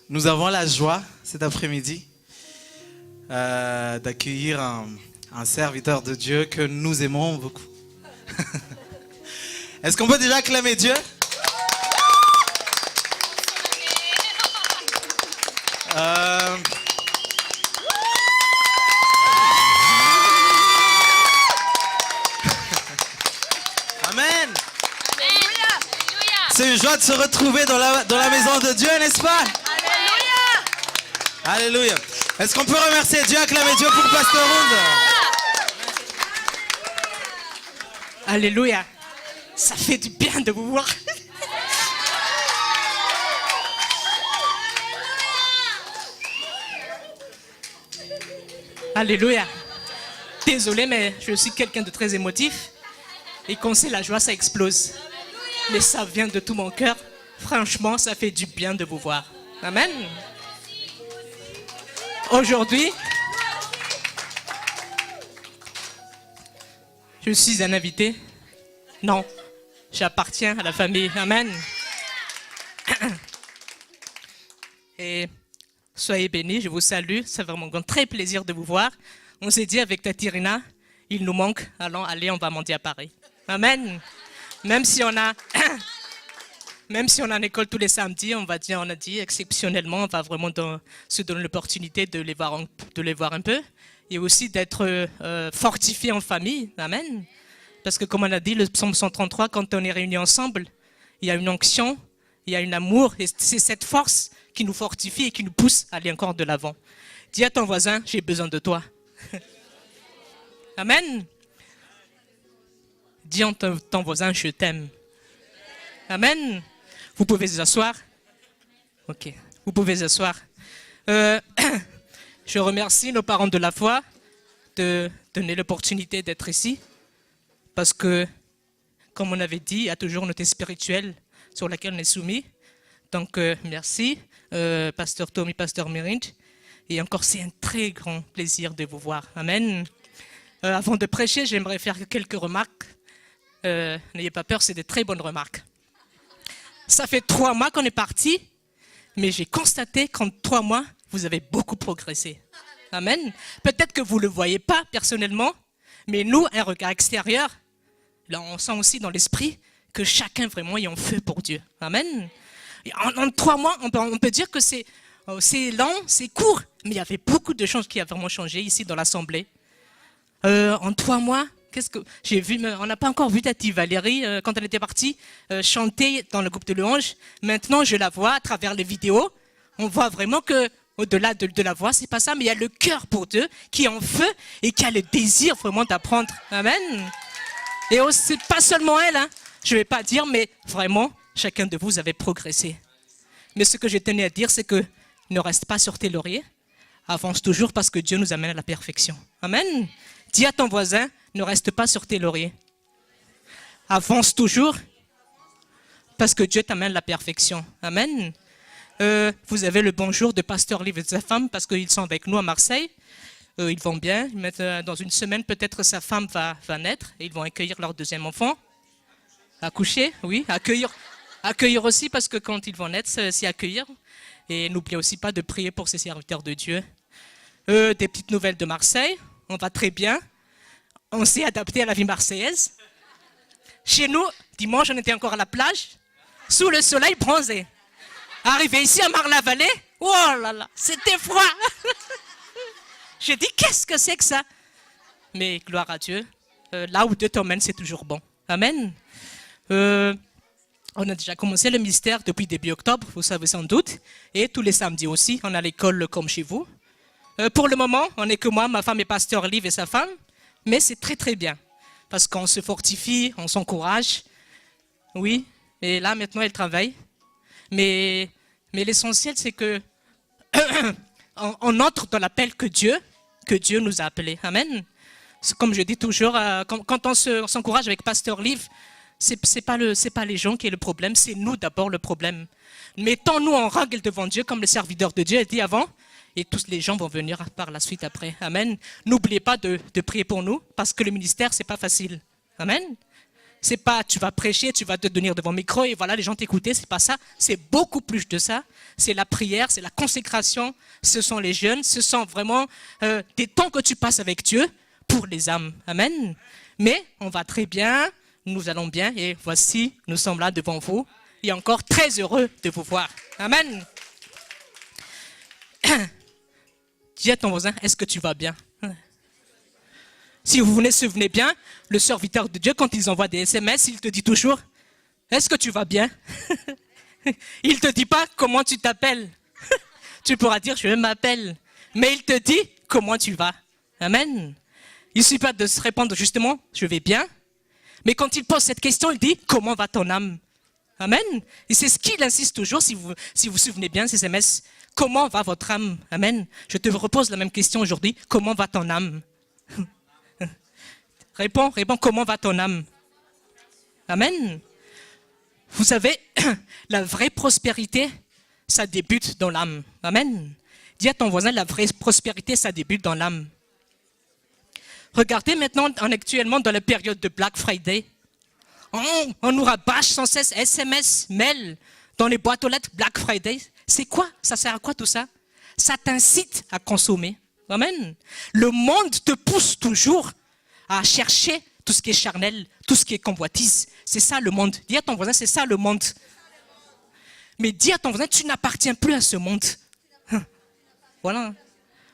Nous avons la joie cet après-midi d'accueillir un serviteur de Dieu que nous aimons beaucoup. Est-ce qu'on peut déjà acclamer Dieu? Amen. C'est une joie de se retrouver dans la maison de Dieu, n'est-ce pas? Alléluia. Alléluia. Est-ce qu'on peut remercier Dieu, acclamer Dieu pour Pasteur Round? Alléluia. Ça fait du bien de vous voir. Alléluia. Désolé, mais je suis quelqu'un de très émotif. Et quand c'est la joie, ça explose. Mais ça vient de tout mon cœur. Franchement, ça fait du bien de vous voir. Amen. Aujourd'hui, je suis un invité. Non, j'appartiens à la famille. Amen. Et soyez bénis, je vous salue. C'est vraiment un très plaisir de vous voir. On s'est dit avec Tatirina, il nous manque. Allez, on va mendier à Paris. Amen. Même si on a une école tous les samedis, on a dit exceptionnellement, on va vraiment se donner l'opportunité de les voir un peu et aussi d'être fortifiés en famille. Amen. Parce que comme on a dit, le psaume 133, quand on est réunis ensemble, il y a une onction, il y a un amour et c'est cette force qui nous fortifie et qui nous pousse à aller encore de l'avant. Dis à ton voisin, j'ai besoin de toi. Amen. Dis à ton voisin, je t'aime. Amen. Vous pouvez vous asseoir. Ok, vous pouvez vous asseoir. Je remercie nos parents de la foi de donner l'opportunité d'être ici. Parce que, comme on avait dit, il y a toujours une autorité spirituelle sur laquelle on est soumis. Donc, merci, Pasteur Tommy, Pasteur Mérind. Et encore, c'est un très grand plaisir de vous voir. Amen. Avant de prêcher, j'aimerais faire quelques remarques. N'ayez pas peur, c'est de très bonnes remarques. Ça fait 3 mois qu'on est parti, mais j'ai constaté qu'en 3 mois, vous avez beaucoup progressé. Amen. Peut-être que vous ne le voyez pas personnellement, mais nous, un regard extérieur, là, on sent aussi dans l'esprit que chacun vraiment est en feu pour Dieu. Amen. Et en 3 mois, on peut dire que c'est lent, c'est court, mais il y avait beaucoup de choses qui ont vraiment changé ici dans l'Assemblée. En 3 mois, qu'est-ce que j'ai vu? On n'a pas encore vu Tati Valérie quand elle était partie chanter dans le groupe de louanges. Maintenant, je la vois à travers les vidéos. On voit vraiment que au-delà de la voix, c'est pas ça, mais il y a le cœur pour Dieu qui est en feu et qui a le désir vraiment d'apprendre. Amen. Et c'est pas seulement elle, hein. Je vais pas dire, mais vraiment, chacun de vous avez progressé. Mais ce que je tenais à dire, c'est que ne reste pas sur tes lauriers. Avance toujours parce que Dieu nous amène à la perfection. Amen. Dis à ton voisin, ne reste pas sur tes lauriers. Avance toujours parce que Dieu t'amène à la perfection. Amen. Vous avez le bonjour de Pasteur Liv et de sa femme parce qu'ils sont avec nous à Marseille. Ils vont bien. Dans une semaine, peut-être sa femme va naître et ils vont accueillir leur deuxième enfant. Accoucher, oui. Accueillir aussi parce que quand ils vont naître, c'est accueillir. Et n'oubliez aussi pas de prier pour ces serviteurs de Dieu. Des petites nouvelles de Marseille. On va très bien. On s'est adapté à la vie marseillaise. Chez nous, dimanche, on était encore à la plage, sous le soleil bronzé. Arrivé ici à Marne-la-Vallée, oh là là, c'était froid. J'ai dit, qu'est-ce que c'est que ça? Mais gloire à Dieu, là où Dieu t'emmène, c'est toujours bon. Amen. On a déjà commencé le mystère depuis début octobre, vous savez sans doute. Et tous les samedis aussi, on a l'école comme chez vous. Pour le moment, on n'est que moi, ma femme et Pasteur Liv et sa femme. Mais c'est très très bien. Parce qu'on se fortifie, on s'encourage. Oui, et là maintenant elle travaille. Mais l'essentiel c'est que on entre dans l'appel que Dieu nous a appelés. Amen. Comme je dis toujours, quand on s'encourage avec Pasteur Liv, c'est pas les gens qui est le problème, c'est nous d'abord le problème. Mettons-nous en règle devant Dieu comme le serviteur de Dieu a dit avant. Et tous les gens vont venir par la suite après. Amen. N'oubliez pas de prier pour nous, parce que le ministère, c'est pas facile. Amen. C'est pas tu vas prêcher, tu vas te tenir devant le micro et voilà les gens t'écouter, c'est pas ça. C'est beaucoup plus de ça. C'est la prière, c'est la consécration, ce sont les jeûnes, ce sont vraiment des temps que tu passes avec Dieu pour les âmes. Amen. Mais on va très bien, nous allons bien et voici, nous sommes là devant vous et encore très heureux de vous voir. Amen. Dis à ton voisin, est-ce que tu vas bien? Si vous vous souvenez bien, le serviteur de Dieu, quand ils envoient des SMS, il te dit toujours, est-ce que tu vas bien? Il ne te dit pas comment tu t'appelles. Tu pourras dire, je m'appelle. Mais il te dit comment tu vas. Amen. Il ne suffit pas de se répondre justement, je vais bien. Mais quand il pose cette question, il dit, comment va ton âme? Amen. Et c'est ce qu'il insiste toujours, si vous vous souvenez bien, ces SMS. Comment va votre âme? Amen. Je te repose la même question aujourd'hui. Comment va ton âme? Réponds, comment va ton âme? Amen. Vous savez, la vraie prospérité, ça débute dans l'âme. Amen. Dis à ton voisin, la vraie prospérité, ça débute dans l'âme. Regardez maintenant, actuellement, dans la période de Black Friday. On nous rabâche sans cesse SMS, mail, dans les boîtes aux lettres Black Friday. C'est quoi? Ça sert à quoi tout ça? Ça t'incite à consommer. Amen. Le monde te pousse toujours à chercher tout ce qui est charnel, tout ce qui est convoitise. C'est ça le monde. Dis à ton voisin, c'est ça le monde. Mais dis à ton voisin, tu n'appartiens plus à ce monde. Voilà.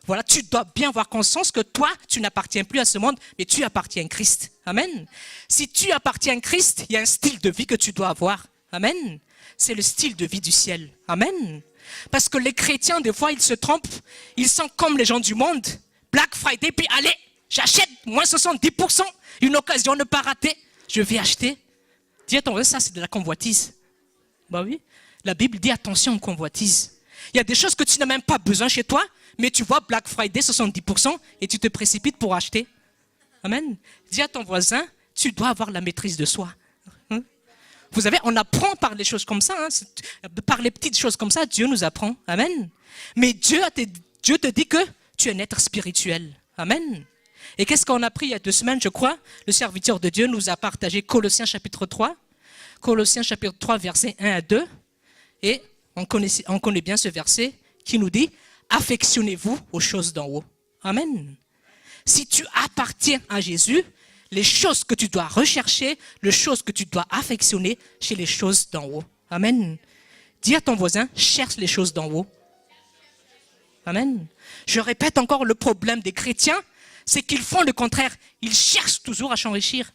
Voilà, tu dois bien avoir conscience que toi, tu n'appartiens plus à ce monde, mais tu appartiens à Christ. Amen. Si tu appartiens à Christ, il y a un style de vie que tu dois avoir. Amen. C'est le style de vie du ciel. Amen. Parce que les chrétiens, des fois, ils se trompent. Ils sont comme les gens du monde. Black Friday, puis allez, j'achète, moins 70%, une occasion de ne pas rater. Je vais acheter. Dis à ton voisin, ça c'est de la convoitise. Bah oui. La Bible dit attention aux convoitises. Il y a des choses que tu n'as même pas besoin chez toi, mais tu vois Black Friday 70% et tu te précipites pour acheter. Amen. Dis à ton voisin, tu dois avoir la maîtrise de soi. Vous savez, on apprend par les choses comme ça, par les petites choses comme ça, Dieu nous apprend. Amen. Mais Dieu te dit que tu es un être spirituel. Amen. Et qu'est-ce qu'on a appris il y a 2 semaines, je crois? Le serviteur de Dieu nous a partagé Colossiens chapitre 3. Colossiens chapitre 3, versets 1 à 2. Et on connaît bien ce verset qui nous dit « Affectionnez-vous aux choses d'en haut ». Amen. Si tu appartiens à Jésus, les choses que tu dois rechercher, les choses que tu dois affectionner, c'est les choses d'en haut. Amen. Dis à ton voisin, cherche les choses d'en haut. Amen. Je répète encore, le problème des chrétiens, c'est qu'ils font le contraire. Ils cherchent toujours à s'enrichir.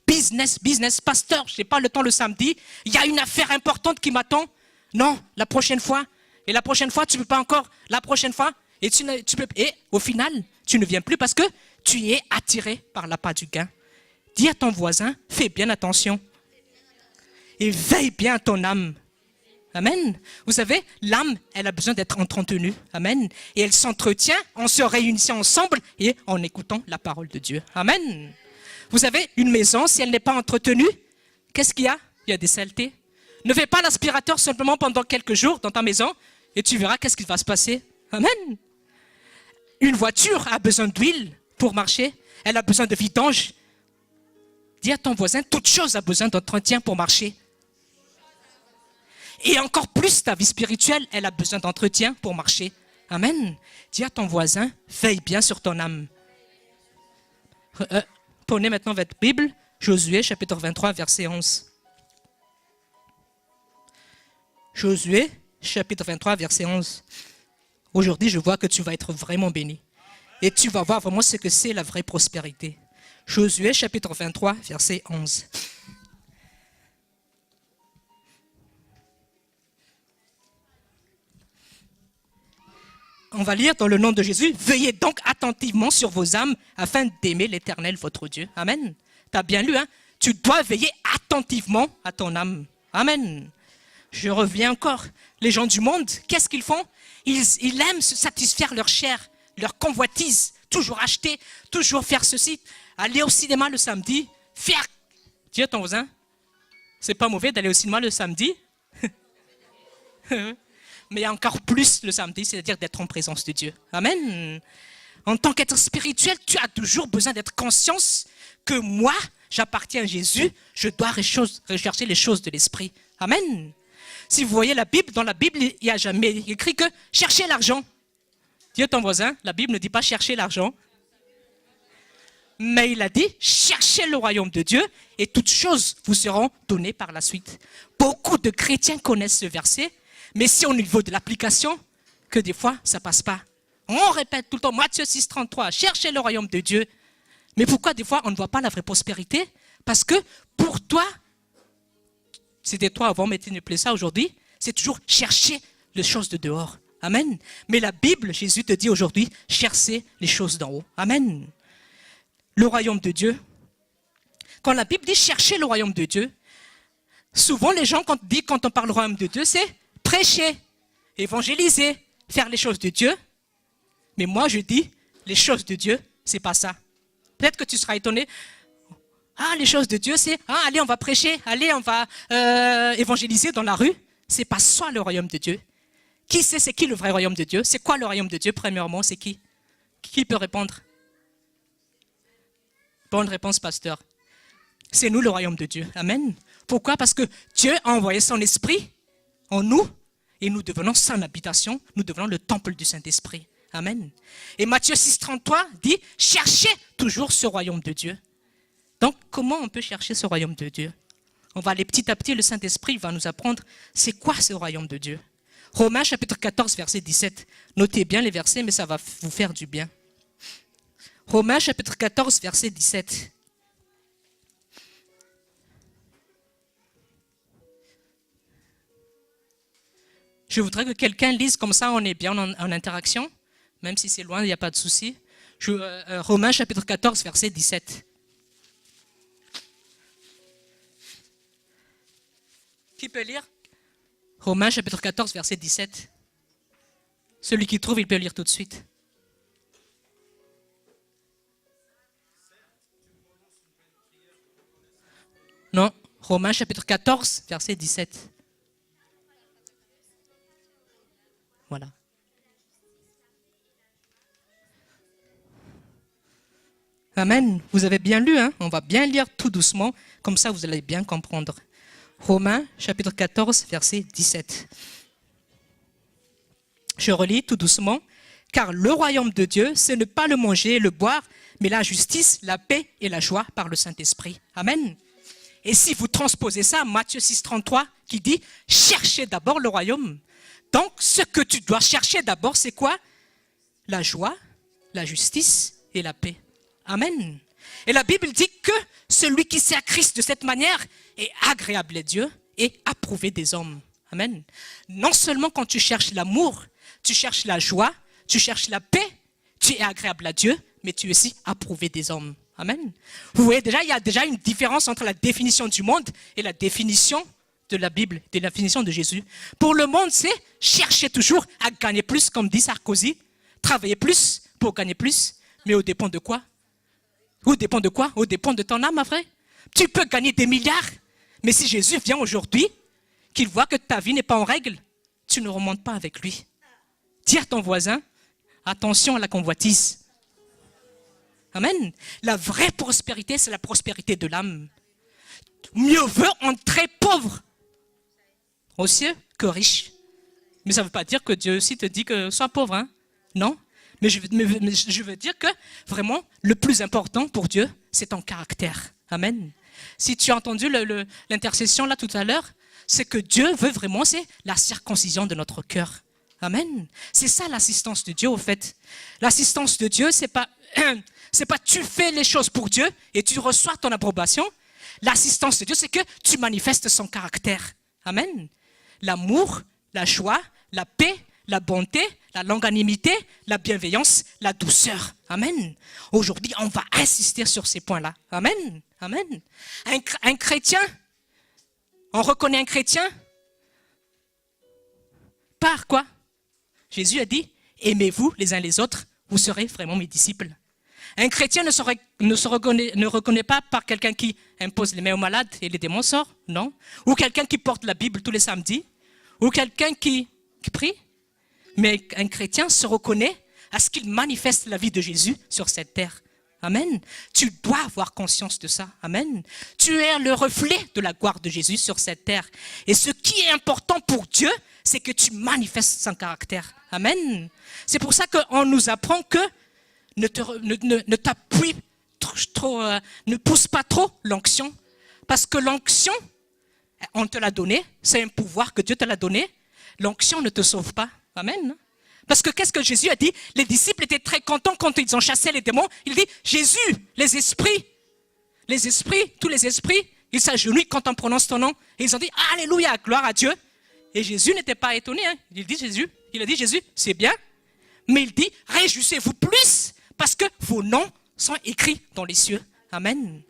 Business, pasteur, je n'ai pas le temps le samedi. Il y a une affaire importante qui m'attend. Non, la prochaine fois. Et la prochaine fois, tu ne peux pas encore. La prochaine fois. Et au final, tu ne viens plus parce que tu es attiré par l'appât du gain. Dis à ton voisin, fais bien attention. Et veille bien à ton âme. Amen. Vous savez, l'âme, elle a besoin d'être entretenue. Amen. Et elle s'entretient en se réunissant ensemble et en écoutant la parole de Dieu. Amen. Vous savez, une maison, si elle n'est pas entretenue, qu'est-ce qu'il y a? Il y a des saletés. Ne fais pas l'aspirateur simplement pendant quelques jours dans ta maison et tu verras qu'est-ce qui va se passer. Amen. Une voiture a besoin d'huile pour marcher. Elle a besoin de vidange. Dis à ton voisin, toute chose a besoin d'entretien pour marcher. Et encore plus, ta vie spirituelle, elle a besoin d'entretien pour marcher. Amen. Dis à ton voisin, veille bien sur ton âme. Prenez maintenant votre Bible, Josué, chapitre 23, verset 11. Josué, chapitre 23, verset 11. Aujourd'hui, je vois que tu vas être vraiment béni. Et tu vas voir vraiment ce que c'est la vraie prospérité. Josué, chapitre 23, verset 11. On va lire dans le nom de Jésus. Veillez donc attentivement sur vos âmes afin d'aimer l'Éternel, votre Dieu. Amen. Tu as bien lu, hein? Tu dois veiller attentivement à ton âme. Amen. Je reviens encore. Les gens du monde, qu'est-ce qu'ils font? Ils aiment se satisfaire leur chair, leur convoitise. Toujours acheter, toujours faire ceci. Aller au cinéma le samedi. Faire. Dis à ton voisin, c'est pas mauvais d'aller au cinéma le samedi. Mais encore plus le samedi, c'est-à-dire d'être en présence de Dieu. Amen. En tant qu'être spirituel, tu as toujours besoin d'être conscient que moi, j'appartiens à Jésus, je dois rechercher les choses de l'esprit. Amen. Si vous voyez la Bible, dans la Bible, il n'y a jamais écrit que cherchez l'argent. Dis à ton voisin, la Bible ne dit pas chercher l'argent. Mais il a dit, cherchez le royaume de Dieu et toutes choses vous seront données par la suite. Beaucoup de chrétiens connaissent ce verset, mais c'est au niveau de l'application que des fois, ça ne passe pas. On répète tout le temps, Matthieu 6, 33, cherchez le royaume de Dieu. Mais pourquoi des fois, on ne voit pas la vraie prospérité? Parce que pour toi, c'était toi avant, mais tu ne plais ça aujourd'hui, c'est toujours chercher les choses de dehors. Amen. Mais la Bible, Jésus te dit aujourd'hui, cherchez les choses d'en haut. Amen. Le royaume de Dieu. Quand la Bible dit chercher le royaume de Dieu, souvent les gens, quand on parle du royaume de Dieu, c'est prêcher, évangéliser, faire les choses de Dieu. Mais moi, je dis, les choses de Dieu, c'est pas ça. Peut-être que tu seras étonné. Ah, les choses de Dieu, c'est, allez, on va prêcher, allez, on va évangéliser dans la rue. C'est pas ça le royaume de Dieu. Qui sait c'est qui le vrai royaume de Dieu? C'est quoi le royaume de Dieu, premièrement? C'est qui? Qui peut répondre? Bonne réponse, pasteur. C'est nous le royaume de Dieu. Amen. Pourquoi? Parce que Dieu a envoyé son esprit en nous et nous devenons son habitation, nous devenons le temple du Saint-Esprit. Amen. Et Matthieu 6, 33 dit, cherchez toujours ce royaume de Dieu. Donc, comment on peut chercher ce royaume de Dieu? On va aller petit à petit, le Saint-Esprit va nous apprendre c'est quoi ce royaume de Dieu. Romains chapitre 14, verset 17. Notez bien les versets, mais ça va vous faire du bien. Romains chapitre 14, verset 17. Je voudrais que quelqu'un lise, comme ça on est bien en interaction. Même si c'est loin, il n'y a pas de souci. Romains chapitre 14, verset 17. Qui peut lire? Romains chapitre 14, verset 17. Celui qui trouve, il peut lire tout de suite. Non, Romains chapitre 14, verset 17. Voilà. Amen. Vous avez bien lu, hein? On va bien lire tout doucement, comme ça vous allez bien comprendre. Romains chapitre 14, verset 17. Je relis tout doucement. Car le royaume de Dieu, ce n'est pas le manger et le boire, mais la justice, la paix et la joie par le Saint-Esprit. Amen. Et si vous transposez ça, Matthieu 6, 33, qui dit, cherchez d'abord le royaume. Donc, ce que tu dois chercher d'abord, c'est quoi? La joie, la justice et la paix. Amen. Et la Bible dit que celui qui sert Christ de cette manière est agréable à Dieu et approuvé des hommes. Amen. Non seulement quand tu cherches l'amour, tu cherches la joie, tu cherches la paix, tu es agréable à Dieu, mais tu es aussi approuvé des hommes. Amen. Vous voyez déjà, il y a déjà une différence entre la définition du monde et la définition de la Bible, de la définition de Jésus. Pour le monde, c'est chercher toujours à gagner plus, comme dit Sarkozy, travailler plus pour gagner plus, mais au dépend de quoi? Au dépend de quoi? Au dépend de ton âme, ma frère. Tu peux gagner des milliards, mais si Jésus vient aujourd'hui, qu'il voit que ta vie n'est pas en règle, tu ne remontes pas avec lui. Dis à ton voisin, attention à la convoitise. Amen. La vraie prospérité, c'est la prospérité de l'âme. Mieux vaut entrer pauvre aux cieux que riche. Mais ça ne veut pas dire que Dieu aussi te dit que sois pauvre, hein? Non. Mais je veux dire que vraiment, le plus important pour Dieu, c'est ton caractère. Amen. Si tu as entendu l'intercession là tout à l'heure, c'est que Dieu veut vraiment, c'est la circoncision de notre cœur. Amen. C'est ça l'assistance de Dieu au fait. L'assistance de Dieu, c'est pas tu fais les choses pour Dieu et tu reçois ton approbation. L'assistance de Dieu, c'est que tu manifestes son caractère. Amen. L'amour, la joie, la paix, la bonté, la longanimité, la bienveillance, la douceur. Amen. Aujourd'hui, on va insister sur ces points-là. Amen. Amen. Un chrétien, on reconnaît un chrétien par quoi? Jésus a dit, aimez-vous les uns les autres, vous serez vraiment mes disciples. Un chrétien ne reconnaît pas par quelqu'un qui impose les mains aux malades et les démons sortent, non. Ou quelqu'un qui porte la Bible tous les samedis, ou quelqu'un qui prie. Mais un chrétien se reconnaît à ce qu'il manifeste la vie de Jésus sur cette terre. Amen. Tu dois avoir conscience de ça. Amen. Tu es le reflet de la gloire de Jésus sur cette terre. Et ce qui est important pour Dieu, c'est que tu manifestes son caractère. Amen. C'est pour ça qu'on nous apprend que ne t'appuie trop, ne pousse pas trop l'onction. Parce que l'onction, on te l'a donné, c'est un pouvoir que Dieu te l'a donné. L'onction ne te sauve pas. Amen. Parce que qu'est-ce que Jésus a dit? Les disciples étaient très contents quand ils ont chassé les démons. Il dit, Jésus, les esprits, tous les esprits, ils s'agenouillent quand on prononce ton nom. Et ils ont dit, Alléluia, gloire à Dieu. Et Jésus n'était pas étonné. Hein. Il a dit, Jésus, c'est bien. Mais il dit, réjouissez-vous plus parce que vos noms sont écrits dans les cieux. Amen.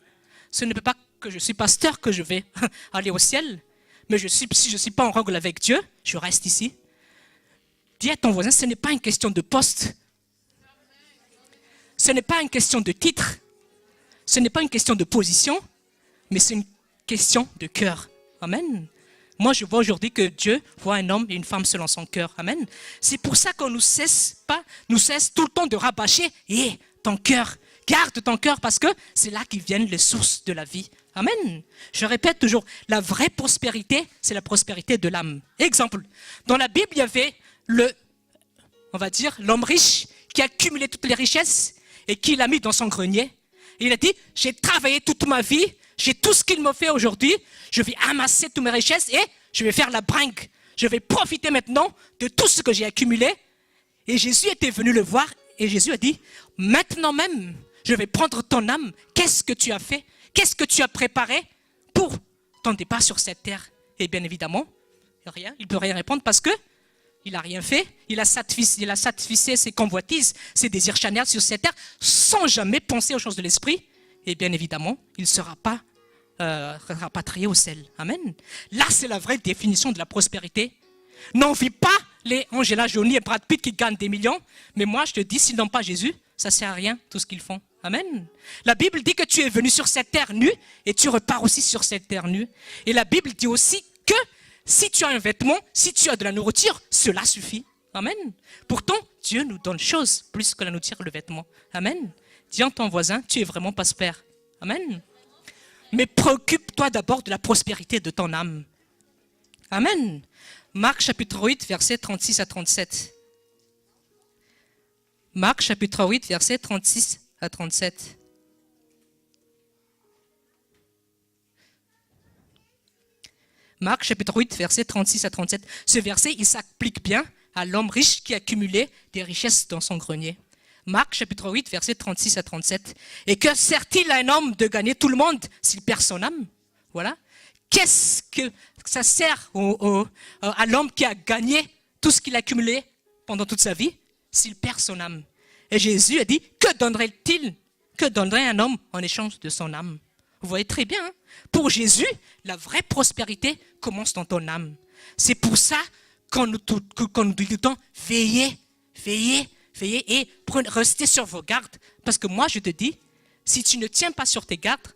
Ce n'est pas que je suis pasteur que je vais aller au ciel. Mais si je ne suis pas en règle avec Dieu, je reste ici. Dis à ton voisin, ce n'est pas une question de poste. Ce n'est pas une question de titre. Ce n'est pas une question de position. Mais c'est une question de cœur. Amen. Moi, je vois aujourd'hui que Dieu voit un homme et une femme selon son cœur. Amen. C'est pour ça qu'on nous cesse tout le temps de rabâcher. Ton cœur, garde ton cœur parce que c'est là qu'ils viennent les sources de la vie. Amen. Je répète toujours, la vraie prospérité, c'est la prospérité de l'âme. Exemple, dans la Bible, il y avait l'homme riche qui a accumulé toutes les richesses et qui l'a mis dans son grenier. Et il a dit, j'ai travaillé toute ma vie, j'ai tout ce qu'il me fait aujourd'hui, je vais amasser toutes mes richesses et je vais faire la bringue. Je vais profiter maintenant de tout ce que j'ai accumulé. Et Jésus était venu le voir et Jésus a dit, maintenant même, je vais prendre ton âme. Qu'est-ce que tu as fait? Qu'est-ce que tu as préparé pour ton départ sur cette terre? Et bien évidemment, rien. Il ne peut rien répondre parce que il n'a rien fait. Il a satisfait ses convoitises, ses désirs charnels sur cette terre sans jamais penser aux choses de l'esprit. Et bien évidemment, il ne sera pas rapatrié au ciel. Amen. Là, c'est la vraie définition de la prospérité. N'envie pas les Angela Jolie et Brad Pitt qui gagnent des millions. Mais moi, je te dis, s'ils n'ont pas Jésus, ça ne sert à rien, tout ce qu'ils font. Amen. La Bible dit que tu es venu sur cette terre nue et tu repars aussi sur cette terre nue. Et la Bible dit aussi que si tu as un vêtement, si tu as de la nourriture, cela suffit. Amen. Pourtant, Dieu nous donne chose plus que la nourriture et le vêtement. Amen. Dis à ton voisin, tu es vraiment prospère. Amen. Mais préoccupe-toi d'abord de la prospérité de ton âme. Amen. Marc chapitre 8, versets 36 à 37. Marc chapitre 8, versets 36 à 37. Marc chapitre 8, versets 36 à 37. Ce verset, il s'applique bien à l'homme riche qui accumulait des richesses dans son grenier. Marc chapitre 8, versets 36 à 37. Et que sert-il à un homme de gagner tout le monde s'il perd son âme? Voilà. Qu'est-ce que ça sert à l'homme qui a gagné tout ce qu'il a accumulé pendant toute sa vie s'il perd son âme? Et Jésus a dit, que donnerait un homme en échange de son âme? Vous voyez très bien, hein? Pour Jésus, la vraie prospérité commence dans ton âme. C'est pour ça qu'on nous dit tout le temps, veillez et restez sur vos gardes. Parce que moi, je te dis, si tu ne tiens pas sur tes gardes,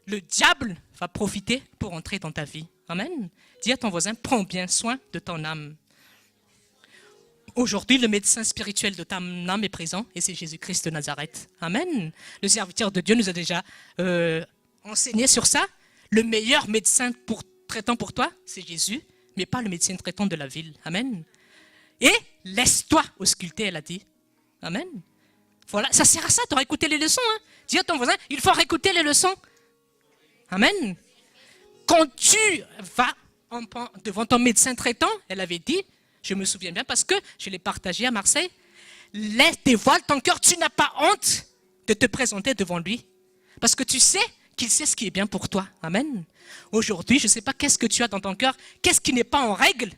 le diable va profiter pour entrer dans ta vie. Amen. Dis à ton voisin, prends bien soin de ton âme. Aujourd'hui, le médecin spirituel de ta âme est présent et c'est Jésus-Christ de Nazareth. Amen. Le serviteur de Dieu nous a déjà enseigné sur ça. Le meilleur médecin traitant pour toi, c'est Jésus, mais pas le médecin traitant de la ville. Amen. Et laisse-toi ausculter, elle a dit. Amen. Voilà, ça sert à ça, tu auras écouté les leçons. Hein. Dis à ton voisin, il faut réécouter les leçons. Amen. Quand tu vas devant ton médecin traitant, elle avait dit, je me souviens bien parce que je l'ai partagé à Marseille, dévoile ton cœur, tu n'as pas honte de te présenter devant lui. Parce que tu sais qu'il sait ce qui est bien pour toi. Amen. Aujourd'hui, je ne sais pas qu'est-ce que tu as dans ton cœur, qu'est-ce qui n'est pas en règle,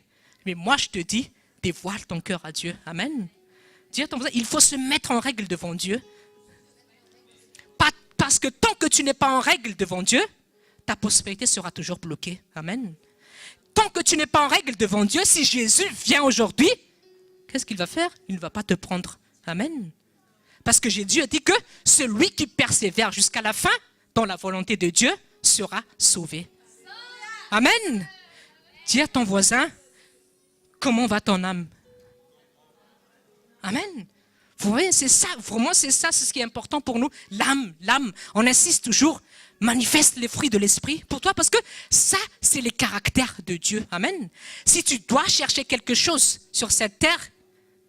mais moi je te dis, dévoile ton cœur à Dieu. Amen. Dis à ton voisin, il faut se mettre en règle devant Dieu. Parce que tant que tu n'es pas en règle devant Dieu, ta prospérité sera toujours bloquée. Amen. Tant que tu n'es pas en règle devant Dieu, si Jésus vient aujourd'hui, qu'est-ce qu'il va faire? Il ne va pas te prendre. Amen. Parce que Jésus a dit que celui qui persévère jusqu'à la fin dans la volonté de Dieu sera sauvé. Amen. Dis à ton voisin, comment va ton âme? Amen. Vous voyez, c'est ça, vraiment c'est ça, c'est ce qui est important pour nous. L'âme, on insiste toujours, manifeste les fruits de l'esprit pour toi parce que ça, c'est les caractères de Dieu. Amen. Si tu dois chercher quelque chose sur cette terre,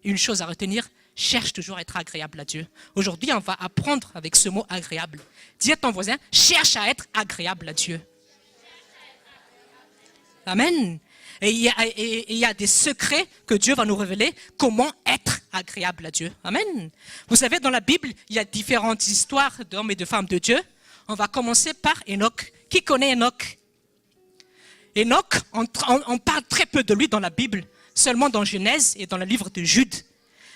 une chose à retenir, cherche toujours à être agréable à Dieu. Aujourd'hui, on va apprendre avec ce mot agréable. Dis à ton voisin, cherche à être agréable à Dieu. Amen. Et il y a des secrets que Dieu va nous révéler, comment être agréable à Dieu. Amen. Vous savez, dans la Bible, il y a différentes histoires d'hommes et de femmes de Dieu. On va commencer par Enoch. Qui connaît Enoch? Enoch, on parle très peu de lui dans la Bible, seulement dans Genèse et dans le livre de Jude.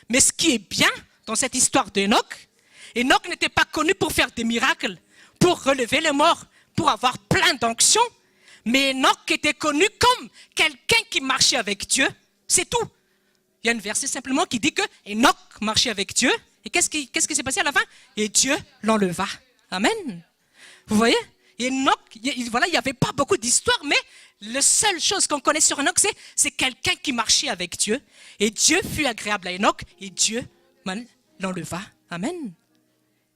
Mais ce qui est bien dans cette histoire d'Enoch, Enoch n'était pas connu pour faire des miracles, pour relever les morts, pour avoir plein d'onctions. Mais Enoch était connu comme quelqu'un qui marchait avec Dieu. C'est tout. Il y a un verset simplement qui dit que Enoch marchait avec Dieu. Et qu'est-ce qui s'est passé à la fin? Et Dieu l'enleva. Amen. Vous voyez? Enoch, voilà, il n'y avait pas beaucoup d'histoires, mais la seule chose qu'on connaît sur Enoch, c'est quelqu'un qui marchait avec Dieu. Et Dieu fut agréable à Enoch et Dieu l'enleva. Amen.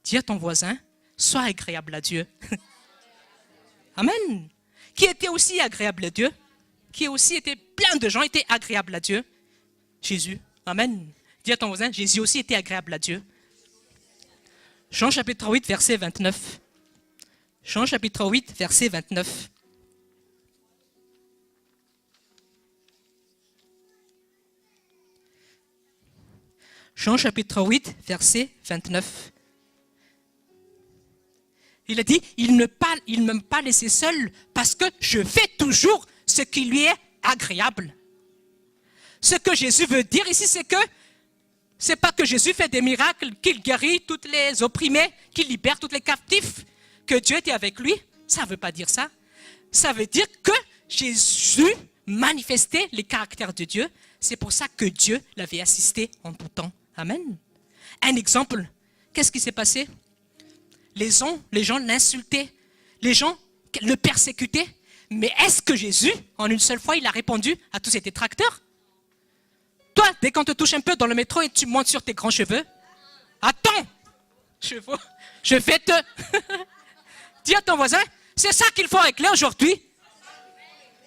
Dis à ton voisin, sois agréable à Dieu. Amen. Qui était aussi agréable à Dieu, qui aussi était, plein de gens étaient agréables à Dieu. Jésus. Amen. Dis à ton voisin, Jésus aussi était agréable à Dieu. Jean chapitre 8, verset 29. Jean chapitre 8, verset 29. Jean chapitre 8, verset 29. Il a dit, il ne m'a pas laissé seul parce que je fais toujours ce qui lui est agréable. Ce que Jésus veut dire ici, c'est pas que Jésus fait des miracles, qu'il guérit tous les opprimés, qu'il libère tous les captifs, que Dieu était avec lui. Ça ne veut pas dire ça. Ça veut dire que Jésus manifestait les caractères de Dieu. C'est pour ça que Dieu l'avait assisté en tout temps. Amen. Un exemple, qu'est-ce qui s'est passé? Les gens l'insultaient, les gens le persécutaient. Mais est-ce que Jésus, en une seule fois, il a répondu à tous ses détracteurs? Toi, dès qu'on te touche un peu dans le métro et tu montes sur tes grands cheveux, attends, je vais te... Dis à ton voisin, c'est ça qu'il faut régler aujourd'hui.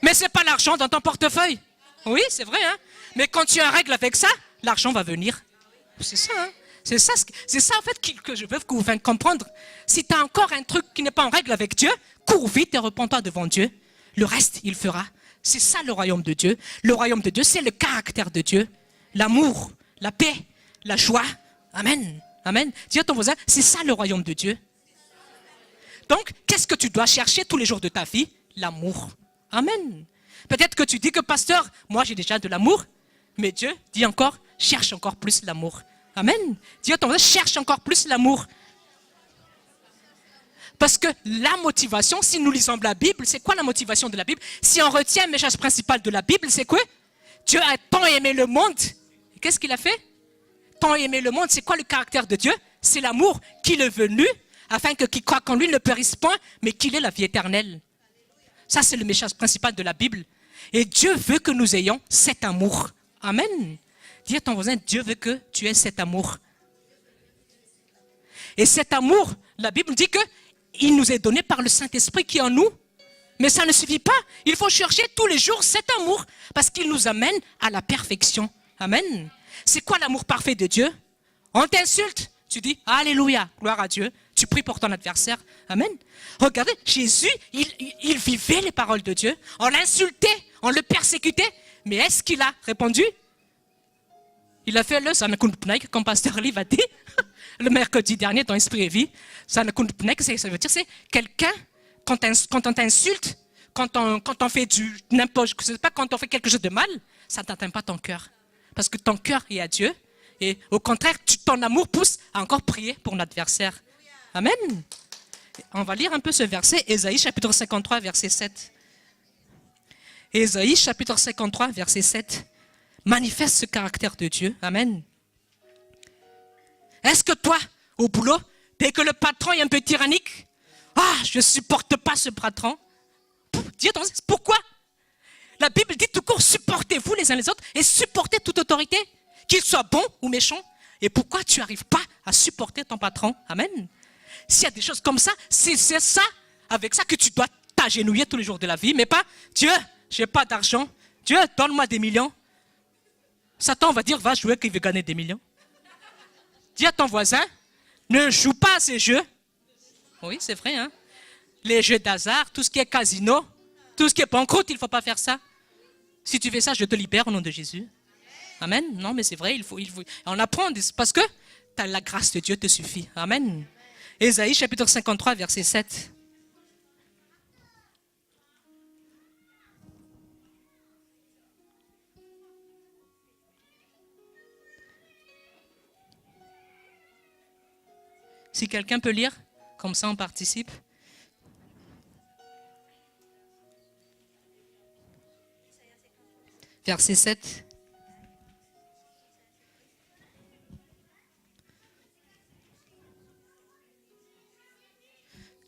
Mais ce n'est pas l'argent dans ton portefeuille. Oui, c'est vrai, hein? Mais quand tu as une règle avec ça, l'argent va venir. C'est ça, hein? C'est ça en fait que je veux que vous fassiez comprendre. Si tu as encore un truc qui n'est pas en règle avec Dieu, cours vite et repens-toi devant Dieu. Le reste, il fera. C'est ça le royaume de Dieu. Le royaume de Dieu, c'est le caractère de Dieu. L'amour, la paix, la joie. Amen. Amen. Dis à ton voisin, c'est ça le royaume de Dieu. Donc, qu'est-ce que tu dois chercher tous les jours de ta vie? L'amour. Amen. Peut-être que tu dis que pasteur, moi j'ai déjà de l'amour, mais Dieu dit encore, cherche encore plus l'amour. Amen. Dis à ton voisin, cherche encore plus l'amour. Parce que la motivation, si nous lisons la Bible, c'est quoi la motivation de la Bible? Si on retient le message principal de la Bible, c'est quoi? Dieu a tant aimé le monde. Qu'est-ce qu'il a fait? Tant aimé le monde, c'est quoi le caractère de Dieu? C'est l'amour qu'il est venu, afin que qui croit qu'en lui ne périsse point, mais qu'il ait la vie éternelle. Ça, c'est le message principal de la Bible. Et Dieu veut que nous ayons cet amour. Amen. Dis à ton voisin, Dieu veut que tu aies cet amour. Et cet amour, la Bible dit que il nous est donné par le Saint-Esprit qui est en nous. Mais ça ne suffit pas. Il faut chercher tous les jours cet amour parce qu'il nous amène à la perfection. Amen. C'est quoi l'amour parfait de Dieu? On t'insulte, tu dis Alléluia, gloire à Dieu. Tu pries pour ton adversaire. Amen. Regardez, Jésus, il vivait les paroles de Dieu. On l'insultait, on le persécutait. Mais est-ce qu'il a répondu? Il a fait le Sanakunpnaik, comme Pasteur Liv a dit, le mercredi dernier dans Esprit et Vie. Sanakunpnaik, ça veut dire c'est quelqu'un, quand on t'insulte, quand on fait du n'importe quoi, quand on fait quelque chose de mal, ça n'atteint pas ton cœur. Parce que ton cœur est à Dieu. Et au contraire, ton amour pousse à encore prier pour l'adversaire. Amen. On va lire un peu ce verset, Ésaïe chapitre 53, verset 7. Ésaïe chapitre 53, verset 7. Manifeste ce caractère de Dieu. Amen. Est-ce que toi, au boulot, dès que le patron est un peu tyrannique, je ne supporte pas ce patron. Dis attends, pourquoi? La Bible dit tout court, supportez-vous les uns les autres et supportez toute autorité, qu'il soit bon ou méchant. Et pourquoi tu n'arrives pas à supporter ton patron? Amen. S'il y a des choses comme ça, c'est ça, avec ça que tu dois t'agenouiller tous les jours de la vie, mais pas Dieu, j'ai pas d'argent. Dieu, donne-moi des millions. Satan va dire, va jouer qu'il veut gagner des millions. Dis à ton voisin, ne joue pas à ces jeux. Oui, c'est vrai, hein. Les jeux d'hasard, tout ce qui est casino, tout ce qui est banqueroute, il ne faut pas faire ça. Si tu fais ça, je te libère au nom de Jésus. Amen. Non, mais c'est vrai, il faut. On apprend parce que la grâce de Dieu te suffit. Amen. Ésaïe chapitre 53, verset 7. Si quelqu'un peut lire, comme ça on participe. Verset 7.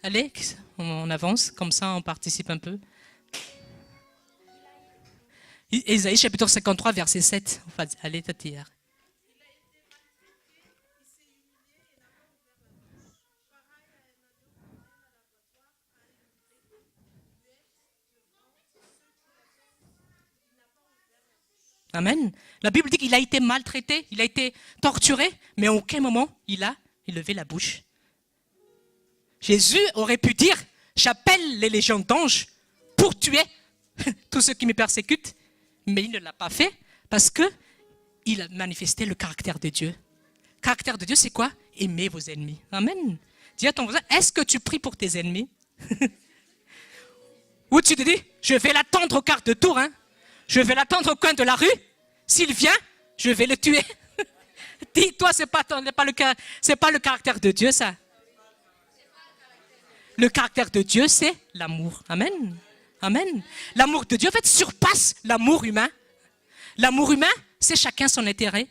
Allez, on avance, comme ça on participe un peu. Ésaïe chapitre 53, verset 7. Allez, Tatière. Amen. La Bible dit qu'il a été maltraité, il a été torturé, mais à aucun moment il a levé la bouche. Jésus aurait pu dire, j'appelle les légions d'anges pour tuer tous ceux qui me persécutent, mais il ne l'a pas fait parce qu'il a manifesté le caractère de Dieu. Le caractère de Dieu, c'est quoi? Aimer vos ennemis. Amen. Dis à ton voisin, est-ce que tu pries pour tes ennemis? Ou tu te dis, je vais l'attendre au quart de tour, hein? Je vais l'attendre au coin de la rue. S'il vient, je vais le tuer. Dis-toi, c'est pas le caractère de Dieu, ça. Le caractère de Dieu, c'est l'amour. Amen. Amen. L'amour de Dieu, en fait, surpasse l'amour humain. L'amour humain, c'est chacun son intérêt.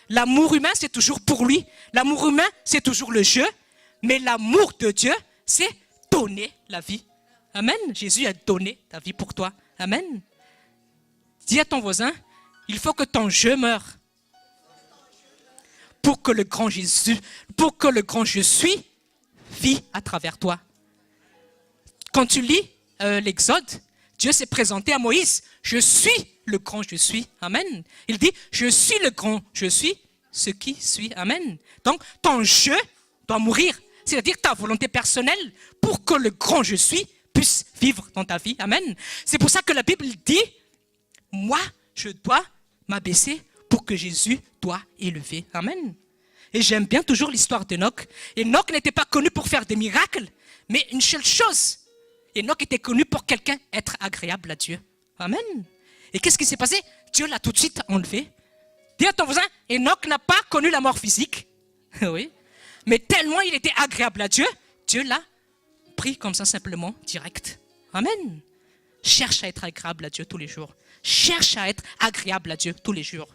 L'amour humain, c'est toujours pour lui. L'amour humain, c'est toujours le jeu. Mais l'amour de Dieu, c'est donner la vie. Amen. Jésus a donné ta vie pour toi. Amen. Dis à ton voisin, il faut que ton je meure pour que le grand Jésus, pour que le grand je suis vit à travers toi. Quand tu lis l'Exode, Dieu s'est présenté à Moïse, je suis le grand je suis. Amen. Il dit, je suis le grand je suis, ce qui suit. Amen. Donc, ton je doit mourir, c'est-à-dire ta volonté personnelle pour que le grand je suis puisse vivre dans ta vie. Amen. C'est pour ça que la Bible dit, moi, je dois m'abaisser pour que Jésus soit élevé. Amen. Et j'aime bien toujours l'histoire d'Enoch. Enoch n'était pas connu pour faire des miracles, mais une seule chose. Enoch était connu pour quelqu'un être agréable à Dieu. Amen. Et qu'est-ce qui s'est passé? Dieu l'a tout de suite enlevé. Dis à ton voisin, Enoch n'a pas connu la mort physique. Oui. Mais tellement il était agréable à Dieu, Dieu l'a pris comme ça simplement, direct. Amen. Cherche à être agréable à Dieu tous les jours. Cherche à être agréable à Dieu tous les jours.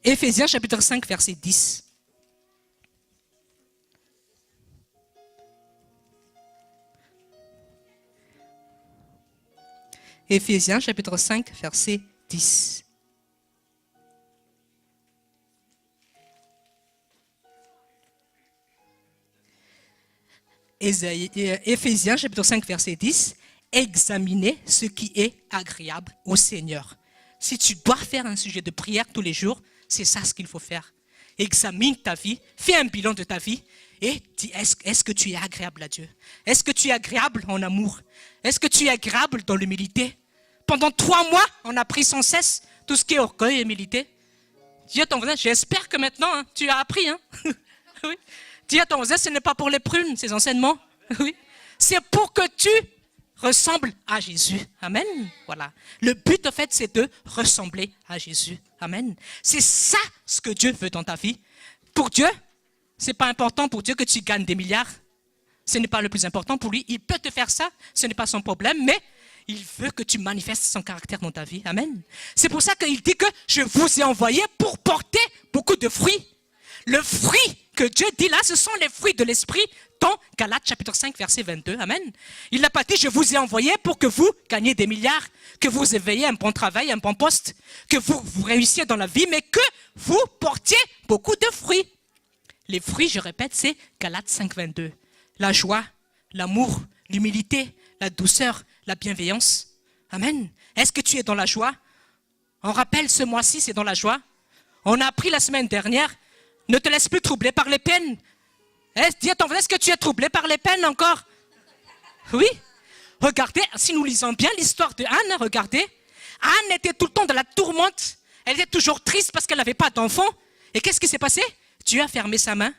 Éphésiens chapitre 5, verset 10. Éphésiens chapitre 5, verset 10. Éphésiens chapitre 5, verset 10. Examiner ce qui est agréable au Seigneur. Si tu dois faire un sujet de prière tous les jours, c'est ça ce qu'il faut faire. Examine ta vie, fais un bilan de ta vie et dis, est-ce que tu es agréable à Dieu? Est-ce que tu es agréable en amour? Est-ce que tu es agréable dans l'humilité? Pendant 3 mois, on a appris sans cesse tout ce qui est orgueil et humilité. Dis à ton voisin, j'espère que maintenant, tu as appris. Hein? Oui. Dis à ton voisin, ce n'est pas pour les prunes, ces enseignements. Oui. C'est pour que tu ressembles à Jésus. Amen. Voilà. Le but, en fait, c'est de ressembler à Jésus. Amen. C'est ça ce que Dieu veut dans ta vie. Pour Dieu, ce n'est pas important pour Dieu que tu gagnes des milliards. Ce n'est pas le plus important pour lui. Il peut te faire ça, ce n'est pas son problème, mais il veut que tu manifestes son caractère dans ta vie. Amen. C'est pour ça qu'il dit que je vous ai envoyé pour porter beaucoup de fruits. Le fruit que Dieu dit là, ce sont les fruits de l'esprit dans Galates chapitre 5, verset 22. Amen. Il n'a pas dit, je vous ai envoyé pour que vous gagniez des milliards, que vous éveillez un bon travail, un bon poste, que vous réussissiez dans la vie, mais que vous portiez beaucoup de fruits. Les fruits, je répète, c'est Galates 5, 22. La joie, l'amour, l'humilité, la douceur, la bienveillance. Amen. Est-ce que tu es dans la joie? On rappelle, ce mois-ci, c'est dans la joie. On a appris la semaine dernière, ne te laisse plus troubler par les peines. Dis à ton voisin, est-ce que tu es troublé par les peines encore? Oui. Regardez, si nous lisons bien l'histoire de Anne, regardez. Anne était tout le temps dans la tourmente. Elle était toujours triste parce qu'elle n'avait pas d'enfant. Et qu'est-ce qui s'est passé? Dieu a fermé sa main.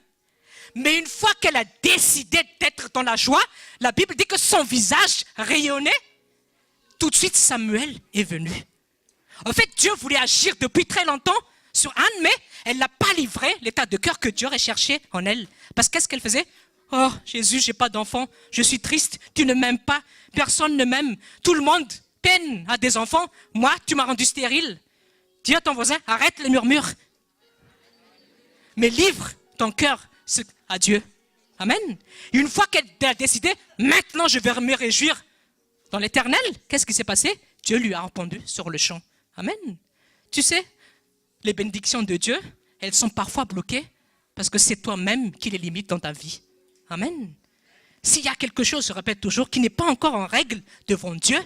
Mais une fois qu'elle a décidé d'être dans la joie, la Bible dit que son visage rayonnait. Tout de suite, Samuel est venu. En fait, Dieu voulait agir depuis très longtemps sur Anne, mais elle n'a pas livré l'état de cœur que Dieu recherchait en elle. Parce qu'est-ce qu'elle faisait? Oh, Jésus, j'ai pas d'enfant, je suis triste, tu ne m'aimes pas, personne ne m'aime, tout le monde peine à des enfants, moi, tu m'as rendu stérile. Dis à ton voisin, arrête les murmures. Mais livre ton cœur à Dieu. Amen. Une fois qu'elle a décidé, maintenant je vais me réjouir dans l'éternel, qu'est-ce qui s'est passé? Dieu lui a répondu sur le champ. Amen. Tu sais, les bénédictions de Dieu, elles sont parfois bloquées parce que c'est toi-même qui les limites dans ta vie. Amen. S'il y a quelque chose, je répète toujours, qui n'est pas encore en règle devant Dieu,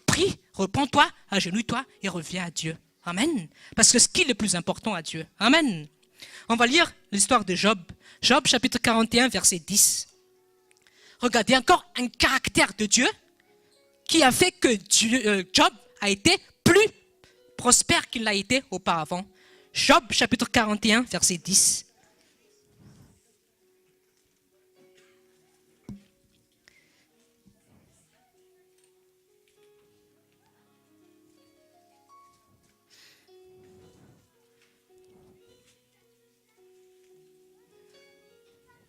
prie, repens-toi, agenouille-toi et reviens à Dieu. Amen. Parce que ce qui est le plus important à Dieu. Amen. On va lire l'histoire de Job. Job chapitre 41, verset 10. Regardez encore un caractère de Dieu qui a fait que Job a été plus prospère qu'il l'a été auparavant. Job chapitre 41, verset 10.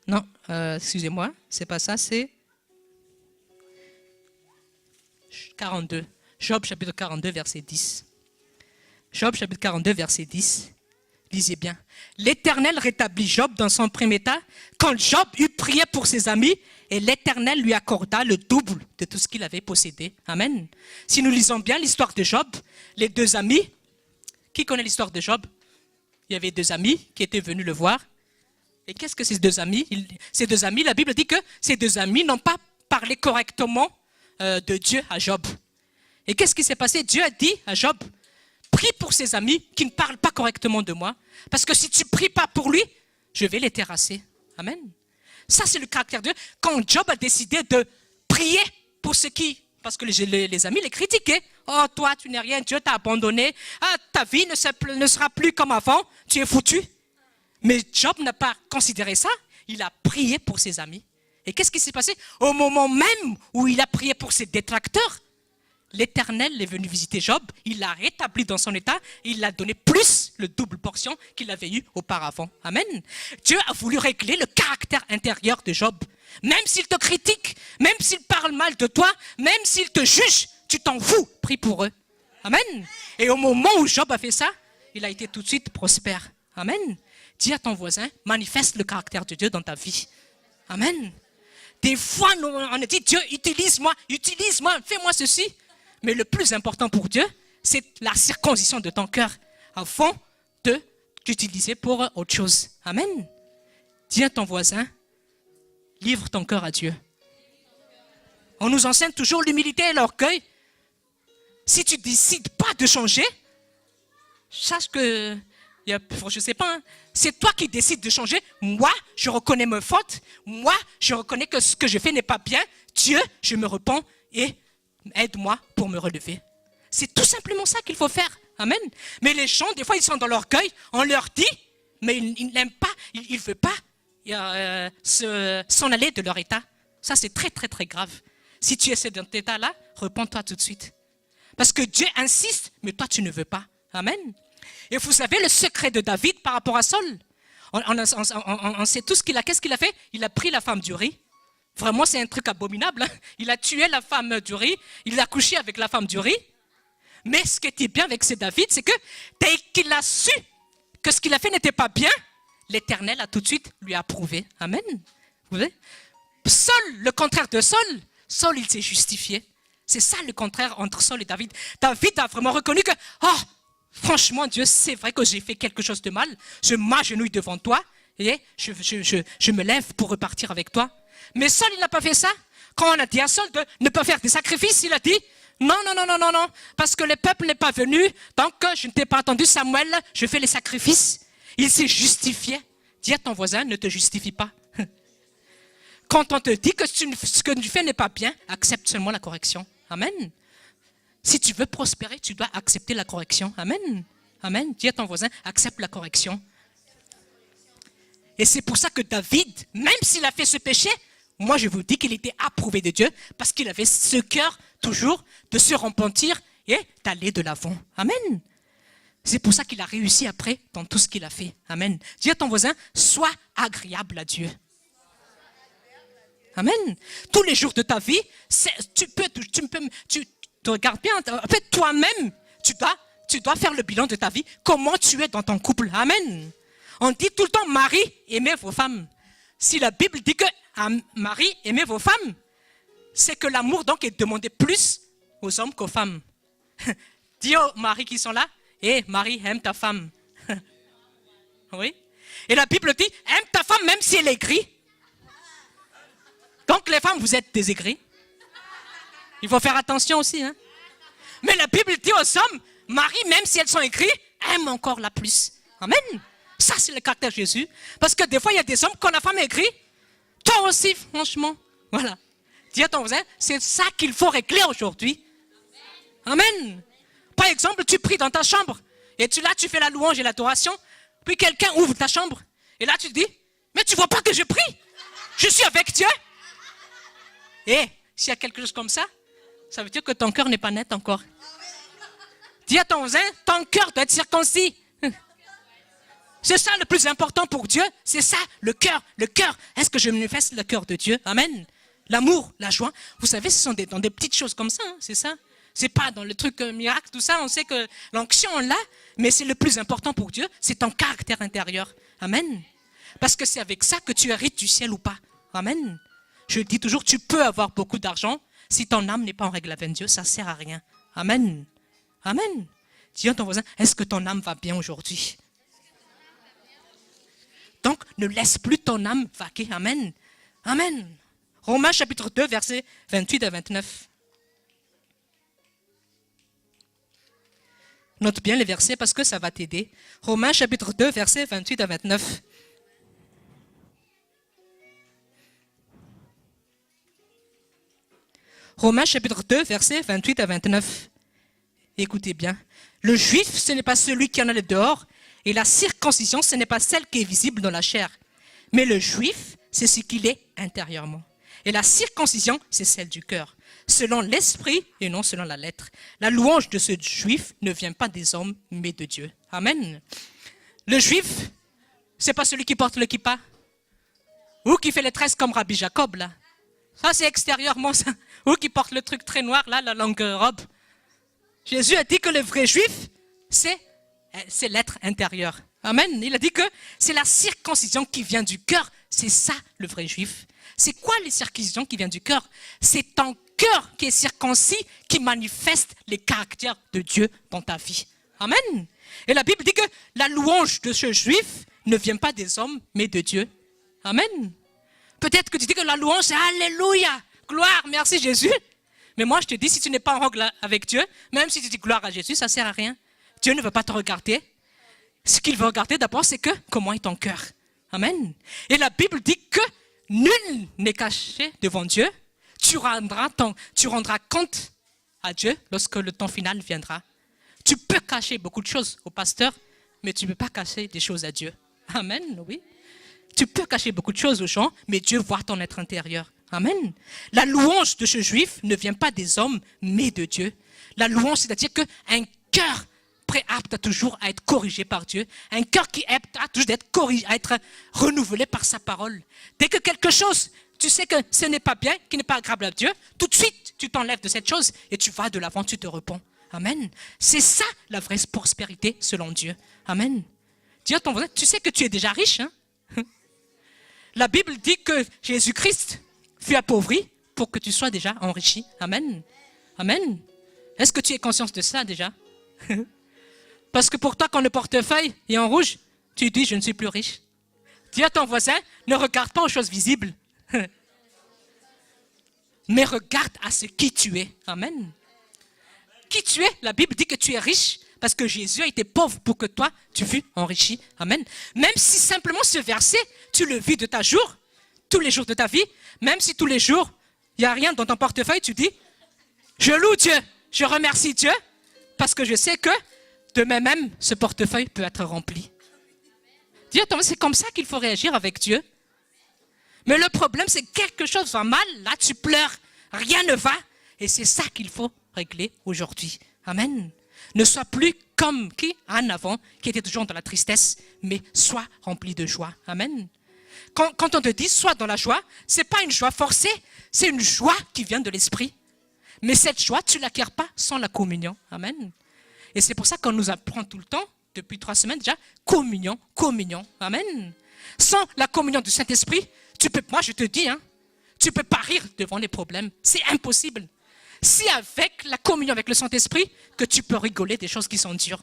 Non, excusez-moi, c'est pas ça, c'est 42. Job chapitre 42, verset 10. Job chapitre 42, verset 10. Lisez bien. L'Éternel rétablit Job dans son premier état quand Job eut prié pour ses amis et l'Éternel lui accorda le double de tout ce qu'il avait possédé. Amen. Si nous lisons bien l'histoire de Job, les deux amis, qui connaît l'histoire de Job? Il y avait deux amis qui étaient venus le voir. Et qu'est-ce que ces deux amis? Ces deux amis, la Bible dit que ces deux amis n'ont pas parlé correctement de Dieu à Job. Et qu'est-ce qui s'est passé? Dieu a dit à Job, prie pour ses amis qui ne parlent pas correctement de moi, parce que si tu ne pries pas pour lui, je vais les terrasser. Amen. Ça, c'est le caractère de Dieu. Quand Job a décidé de prier pour ceux qui, parce que les amis les critiquaient. Oh, toi, tu n'es rien, Dieu t'a abandonné. Ah, ta vie ne sera plus comme avant, tu es foutu. Mais Job n'a pas considéré ça, il a prié pour ses amis. Et qu'est-ce qui s'est passé? Au moment même où il a prié pour ses détracteurs, l'Éternel est venu visiter Job, il l'a rétabli dans son état, et il l'a donné plus le double portion qu'il avait eu auparavant. Amen. Dieu a voulu régler le caractère intérieur de Job. Même s'il te critique, même s'il parle mal de toi, même s'il te juge, tu t'en fous, prie pour eux. Amen. Et au moment où Job a fait ça, il a été tout de suite prospère. Amen. Dis à ton voisin, manifeste le caractère de Dieu dans ta vie. Amen. Des fois, on a dit, Dieu, utilise-moi, fais-moi ceci. Mais le plus important pour Dieu, c'est la circoncision de ton cœur avant de t'utiliser pour autre chose. Amen. Dis à ton voisin, livre ton cœur à Dieu. On nous enseigne toujours l'humilité et l'orgueil. Si tu ne décides pas de changer, sache que, je ne sais pas, hein, c'est toi qui décides de changer. Moi, je reconnais mes fautes. Moi, je reconnais que ce que je fais n'est pas bien. Dieu, je me repens et aide-moi pour me relever. C'est tout simplement ça qu'il faut faire. Amen. Mais les gens, des fois, ils sont dans l'orgueil. On leur dit, mais ils n'aiment pas, ils ne veulent pas s'en aller de leur état. Ça, c'est très, très, très grave. Si tu es dans cet état-là, repens-toi tout de suite. Parce que Dieu insiste, mais toi, tu ne veux pas. Amen. Et vous savez le secret de David par rapport à Saul? On sait tout ce qu'il a. Qu'est-ce qu'il a fait? Il a pris la femme d'Uri. Vraiment, c'est un truc abominable. Hein? Il a tué la femme d'Uri. Il a couché avec la femme d'Uri. Mais ce qui était bien avec ce David, c'est que dès qu'il a su que ce qu'il a fait n'était pas bien, l'Éternel a tout de suite lui approuvé. Amen. Vous voyez? Saul, le contraire de Saul, Saul, il s'est justifié. C'est ça le contraire entre Saul et David. David a vraiment reconnu que, oh, franchement, Dieu, c'est vrai que j'ai fait quelque chose de mal. Je m'agenouille devant toi Et je me lève pour repartir avec toi. Mais Saul, il n'a pas fait ça. Quand on a dit à Saul de ne pas faire des sacrifices, il a dit non, non, non, non, non, non, parce que le peuple n'est pas venu, donc je ne t'ai pas entendu, Samuel, je fais les sacrifices. Il s'est justifié. Dis à ton voisin, ne te justifie pas. Quand on te dit que ce que tu fais n'est pas bien, accepte seulement la correction. Amen. Si tu veux prospérer, tu dois accepter la correction. Amen. Amen. Dis à ton voisin, accepte la correction. Et c'est pour ça que David, même s'il a fait ce péché, moi je vous dis qu'il était approuvé de Dieu parce qu'il avait ce cœur toujours de se repentir et d'aller de l'avant. Amen. C'est pour ça qu'il a réussi après dans tout ce qu'il a fait. Amen. Dis à ton voisin, sois agréable à Dieu. Amen. Tous les jours de ta vie, tu te regardes bien. En fait, toi-même, tu dois faire le bilan de ta vie. Comment tu es dans ton couple. Amen. On dit tout le temps, mari, aimez vos femmes. Si la Bible dit que mari, aimez vos femmes, c'est que l'amour donc est demandé plus aux hommes qu'aux femmes. Dis aux maris qui sont là, Marie, aime ta femme. Oui. Et la Bible dit, aime ta femme même si elle est aigrie. Donc les femmes, vous êtes des aigris. Il faut faire attention aussi. Hein? Mais la Bible dit aux hommes, Marie, même si elles sont aigries, aime encore la plus. Amen. Ça, c'est le caractère de Jésus. Parce que des fois, il y a des hommes, quand la femme est aigrie, toi aussi, franchement. Voilà. Dis à ton voisin, c'est ça qu'il faut régler aujourd'hui. Amen. Par exemple, tu pries dans ta chambre. Et tu fais la louange et l'adoration. Puis quelqu'un ouvre ta chambre. Et là, tu te dis, mais tu vois pas que je prie. Je suis avec Dieu. Et s'il y a quelque chose comme ça, ça veut dire que ton cœur n'est pas net encore. Dis à ton voisin, ton cœur doit être circoncis. C'est ça le plus important pour Dieu. C'est ça, le cœur. Le cœur. Est-ce que je manifeste le cœur de Dieu? Amen. L'amour, la joie. Vous savez, ce sont dans des petites choses comme ça. Hein, c'est ça. C'est pas dans le truc miracle, tout ça. On sait que l'onction, on l'a. Mais c'est le plus important pour Dieu. C'est ton caractère intérieur. Amen. Parce que c'est avec ça que tu hérites du ciel ou pas. Amen. Je dis toujours, tu peux avoir beaucoup d'argent. Si ton âme n'est pas en règle avec Dieu, ça ne sert à rien. Amen. Amen. Dis à ton voisin, est-ce que ton âme va bien aujourd'hui? Donc, ne laisse plus ton âme vaquer. Amen. Amen. Romains chapitre 2, versets 28 à 29. Note bien les versets parce que ça va t'aider. Romains chapitre 2, versets 28 à 29. Romains chapitre 2, versets 28 à 29. Écoutez bien. Le juif, ce n'est pas celui qui en a le dehors, et la circoncision, ce n'est pas celle qui est visible dans la chair. Mais le juif, c'est ce qu'il est intérieurement. Et la circoncision, c'est celle du cœur, selon l'esprit et non selon la lettre. La louange de ce juif ne vient pas des hommes, mais de Dieu. Amen. Le juif, c'est pas celui qui porte le kippa, ou qui fait les tresses comme Rabbi Jacob, là. Ça, c'est extérieurement ça. Ou qui porte le truc très noir, là, la longue robe. Jésus a dit que le vrai juif, c'est l'être intérieur. Amen. Il a dit que c'est la circoncision qui vient du cœur. C'est ça, le vrai juif. C'est quoi les circoncisions qui viennent du cœur? C'est ton cœur qui est circoncis, qui manifeste les caractères de Dieu dans ta vie. Amen. Et la Bible dit que la louange de ce juif ne vient pas des hommes, mais de Dieu. Amen. Peut-être que tu dis que la louange, c'est Alléluia, gloire, merci Jésus. Mais moi, je te dis, si tu n'es pas en règle avec Dieu, même si tu dis gloire à Jésus, ça ne sert à rien. Dieu ne veut pas te regarder. Ce qu'il veut regarder d'abord, c'est que comment est ton cœur. Amen. Et la Bible dit que nul n'est caché devant Dieu. Tu rendras compte à Dieu lorsque le temps final viendra. Tu peux cacher beaucoup de choses au pasteur, mais tu ne peux pas cacher des choses à Dieu. Amen, oui. Tu peux cacher beaucoup de choses aux gens, mais Dieu voit ton être intérieur. Amen. La louange de ce juif ne vient pas des hommes, mais de Dieu. La louange, c'est-à-dire qu'un cœur apte à toujours à être corrigé par Dieu, un cœur qui est apte à toujours d'être corrigé, à être renouvelé par sa parole. Dès que quelque chose, tu sais que ce n'est pas bien, qui n'est pas agréable à Dieu, tout de suite, tu t'enlèves de cette chose et tu vas de l'avant, tu te repens. Amen. C'est ça la vraie prospérité selon Dieu. Amen. Dis à ton voisin, tu sais que tu es déjà riche, hein? La Bible dit que Jésus-Christ fut appauvri pour que tu sois déjà enrichi. Amen. Amen. Est-ce que tu es conscient de ça déjà? Parce que pour toi, quand le portefeuille est en rouge, tu dis, je ne suis plus riche. Dis à ton voisin, ne regarde pas aux choses visibles, mais regarde à ce qui tu es. Amen. Qui tu es, la Bible dit que tu es riche parce que Jésus a été pauvre pour que toi, tu fus enrichi. Amen. Même si simplement ce verset, tu le vis de ta jour, tous les jours de ta vie, même si tous les jours, il n'y a rien dans ton portefeuille, tu dis, je loue Dieu, je remercie Dieu, parce que je sais que demain même, ce portefeuille peut être rempli. Dis, attends, c'est comme ça qu'il faut réagir avec Dieu. Mais le problème, c'est que quelque chose va mal, là tu pleures, rien ne va, et c'est ça qu'il faut régler aujourd'hui. Amen. Ne sois plus comme qui en avant, qui était toujours dans la tristesse, mais sois rempli de joie. Amen. Quand on te dit sois dans la joie, c'est pas une joie forcée, c'est une joie qui vient de l'esprit. Mais cette joie, tu ne l'acquiers pas sans la communion. Amen. Et c'est pour ça qu'on nous apprend tout le temps, depuis 3 semaines déjà, communion, communion. Amen. Sans la communion du Saint-Esprit, moi je te dis, tu ne peux pas rire devant les problèmes. C'est impossible. Si avec la communion avec le Saint-Esprit, que tu peux rigoler des choses qui sont dures.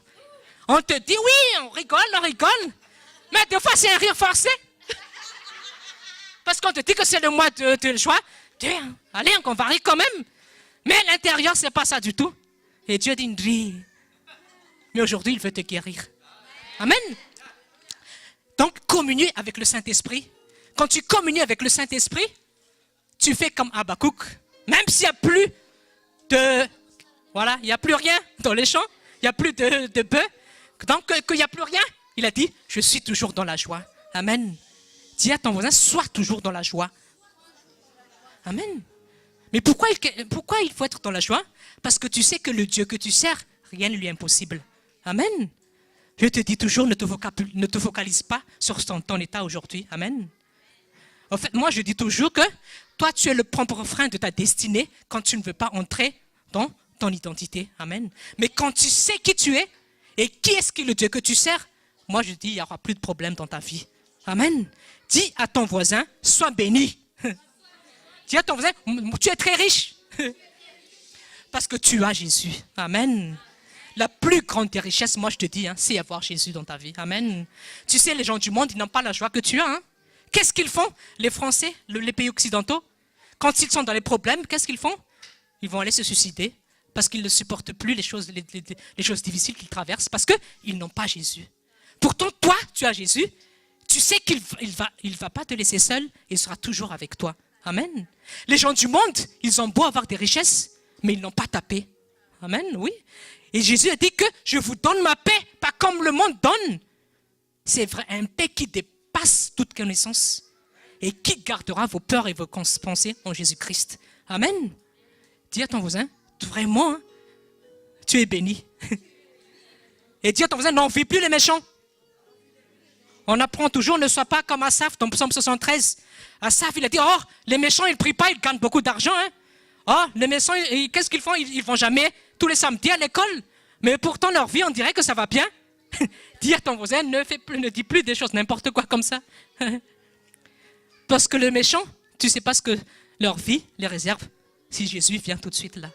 On te dit, oui, on rigole, mais des fois c'est un rire forcé. Parce qu'on te dit que c'est le mois de joie. Allez, on va rire quand même. Mais à l'intérieur, ce n'est pas ça du tout. Et Dieu dit, ris. Mais aujourd'hui, il veut te guérir. Amen. Donc, communier avec le Saint-Esprit. Quand tu communies avec le Saint-Esprit, tu fais comme Habakkuk. Même s'il n'y a plus il n'y a plus rien dans les champs, il n'y a plus de bœufs. Donc, qu'il n'y a plus rien, il a dit, je suis toujours dans la joie. Amen. Dis à ton voisin, sois toujours dans la joie. Amen. Mais pourquoi il faut être dans la joie? Parce que tu sais que le Dieu que tu sers, rien ne lui est impossible. Amen. Je te dis toujours, ne te focalise pas sur ton état aujourd'hui. Amen. En fait, moi, je dis toujours que toi, tu es le propre frein de ta destinée quand tu ne veux pas entrer dans ton identité. Amen. Mais quand tu sais qui tu es et qui est-ce le Dieu que tu sers, moi, je dis, il n'y aura plus de problème dans ta vie. Amen. Dis à ton voisin, sois béni. Dis à ton voisin, tu es très riche. Parce que tu as Jésus. Amen. La plus grande des richesses, moi je te dis, c'est avoir Jésus dans ta vie. Amen. Tu sais, les gens du monde, ils n'ont pas la joie que tu as. Qu'est-ce qu'ils font? Les Français, les pays occidentaux, quand ils sont dans les problèmes, qu'est-ce qu'ils font? Ils vont aller se suicider parce qu'ils ne supportent plus les choses difficiles qu'ils traversent parce qu'ils n'ont pas Jésus. Pourtant, toi, tu as Jésus. Tu sais qu'il ne va pas te laisser seul, il sera toujours avec toi. Amen. Les gens du monde, ils ont beau avoir des richesses, mais ils n'ont pas ta paix. Amen, oui. Et Jésus a dit que je vous donne ma paix, pas comme le monde donne. C'est vrai, un paix qui dépasse toute connaissance et qui gardera vos peurs et vos pensées en Jésus-Christ. Amen. Dis à ton voisin, vraiment, tu es béni. Et dis à ton voisin, n'envie plus les méchants. On apprend toujours, ne sois pas comme Asaph dans Psaume 73. Asaph, il a dit, oh, les méchants, ils ne prient pas, ils gagnent beaucoup d'argent. Oh, les méchants, qu'est-ce qu'ils font? Ils vont jamais tous les samedis à l'école. Mais pourtant, leur vie, on dirait que ça va bien. Dis à ton voisin, ne dis plus des choses n'importe quoi comme ça. Parce que le méchant, tu ne sais pas ce que leur vie les réserve si Jésus vient tout de suite là.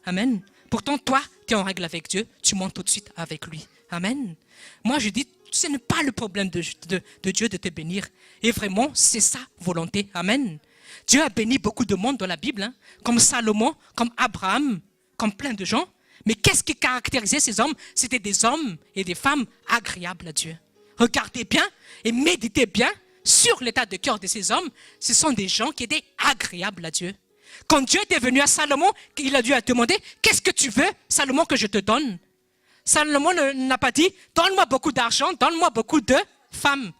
Amen. Pourtant, toi, tu es en règle avec Dieu, tu montes tout de suite avec lui. Amen. Moi, je dis, ce n'est pas le problème de Dieu de te bénir. Et vraiment, c'est sa volonté. Amen. Dieu a béni beaucoup de monde dans la Bible, comme Salomon, comme Abraham, comme plein de gens. Mais qu'est-ce qui caractérisait ces hommes? C'était des hommes et des femmes agréables à Dieu. Regardez bien et méditez bien sur l'état de cœur de ces hommes. Ce sont des gens qui étaient agréables à Dieu. Quand Dieu est venu à Salomon, il a dû demander, qu'est-ce que tu veux, Salomon, que je te donne? Salomon n'a pas dit, donne-moi beaucoup d'argent, donne-moi beaucoup de femmes.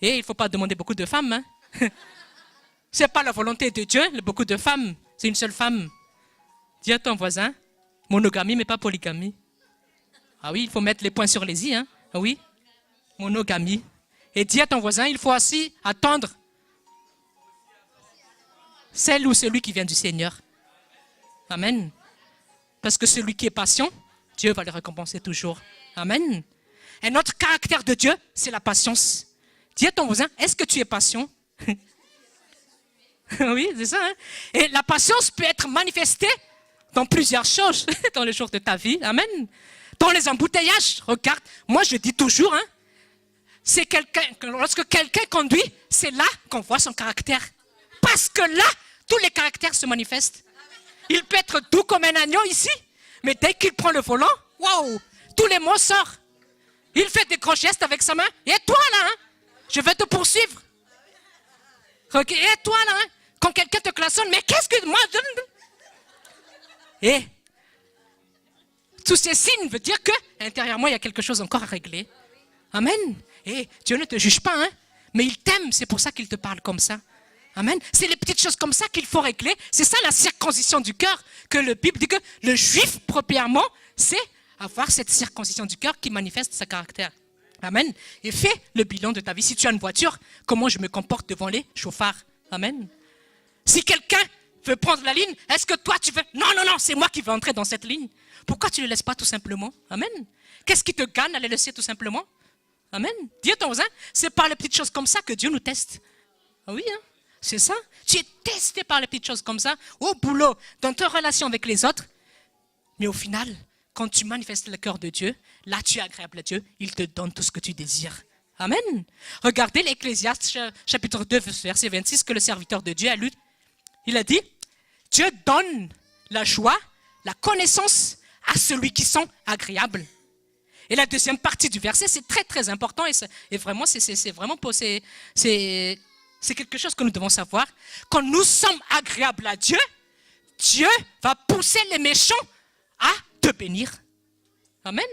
Et il ne faut pas demander beaucoup de femmes. Ce n'est pas la volonté de Dieu, beaucoup de femmes. C'est une seule femme. Dis à ton voisin, monogamie mais pas polygamie. Ah oui, il faut mettre les points sur les i. Ah oui, monogamie. Et dis à ton voisin, il faut aussi attendre celle ou celui qui vient du Seigneur. Amen. Parce que celui qui est patient, Dieu va le récompenser toujours. Amen. Un autre caractère de Dieu, c'est la patience. Dis à ton voisin, est-ce que tu es patient? Oui, c'est ça. Et la patience peut être manifestée dans plusieurs choses dans les jours de ta vie. Amen. Dans les embouteillages, regarde, moi je dis toujours, lorsque quelqu'un conduit, c'est là qu'on voit son caractère. Parce que là, tous les caractères se manifestent. Il peut être doux comme un agneau ici, mais dès qu'il prend le volant, waouh, tous les mots sortent. Il fait des grands gestes avec sa main. Et toi là, hein, je vais te poursuivre. Et toi là, hein, quand quelqu'un te klaxonne, mais qu'est-ce que moi... Et tous ces signes veulent dire que intérieurement, il y a quelque chose encore à régler. Amen. Et Dieu ne te juge pas, hein, mais il t'aime, c'est pour ça qu'il te parle comme ça. Amen. C'est les petites choses comme ça qu'il faut régler. C'est ça la circoncision du cœur, que la Bible dit que le juif, premièrement, c'est avoir cette circoncision du cœur qui manifeste sa caractère. Amen. Et fais le bilan de ta vie. Si tu as une voiture, comment je me comporte devant les chauffards. Amen. Si quelqu'un veut prendre la ligne, est-ce que toi tu veux... Non, c'est moi qui veux entrer dans cette ligne. Pourquoi tu ne le laisses pas tout simplement? Amen. Qu'est-ce qui te gagne à le laisser tout simplement? Amen. Dis à ton voisin, c'est par les petites choses comme ça que Dieu nous teste. Ah oui, hein? C'est ça. Tu es testé par les petites choses comme ça, au boulot, dans ta relation avec les autres. Mais au final, quand tu manifestes le cœur de Dieu, là tu es agréable à Dieu, il te donne tout ce que tu désires. Amen. Regardez l'Ecclésiaste chapitre 2, verset 26 que le serviteur de Dieu a lu. Il a dit, Dieu donne la joie, la connaissance à celui qui sont agréables. Et la deuxième partie du verset, c'est très très important et vraiment c'est vraiment c'est quelque chose que nous devons savoir. Quand nous sommes agréables à Dieu, Dieu va pousser les méchants à te bénir. Amen.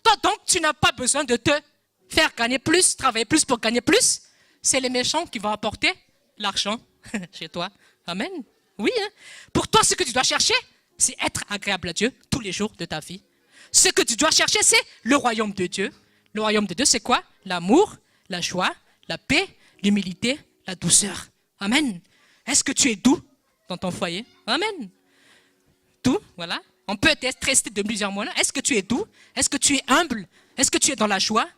Toi donc, tu n'as pas besoin de te faire gagner plus, travailler plus pour gagner plus. C'est les méchants qui vont apporter l'argent chez toi. Amen. Oui, hein? Pour toi, ce que tu dois chercher, c'est être agréable à Dieu tous les jours de ta vie. Ce que tu dois chercher, c'est le royaume de Dieu. Le royaume de Dieu, c'est quoi? L'amour, la joie, la paix, l'humilité, la douceur. Amen. Est-ce que tu es doux dans ton foyer? Amen. Doux, voilà. On peut être resté de plusieurs mois là. Est-ce que tu es doux? Est-ce que tu es humble? Est-ce que tu es dans la joie?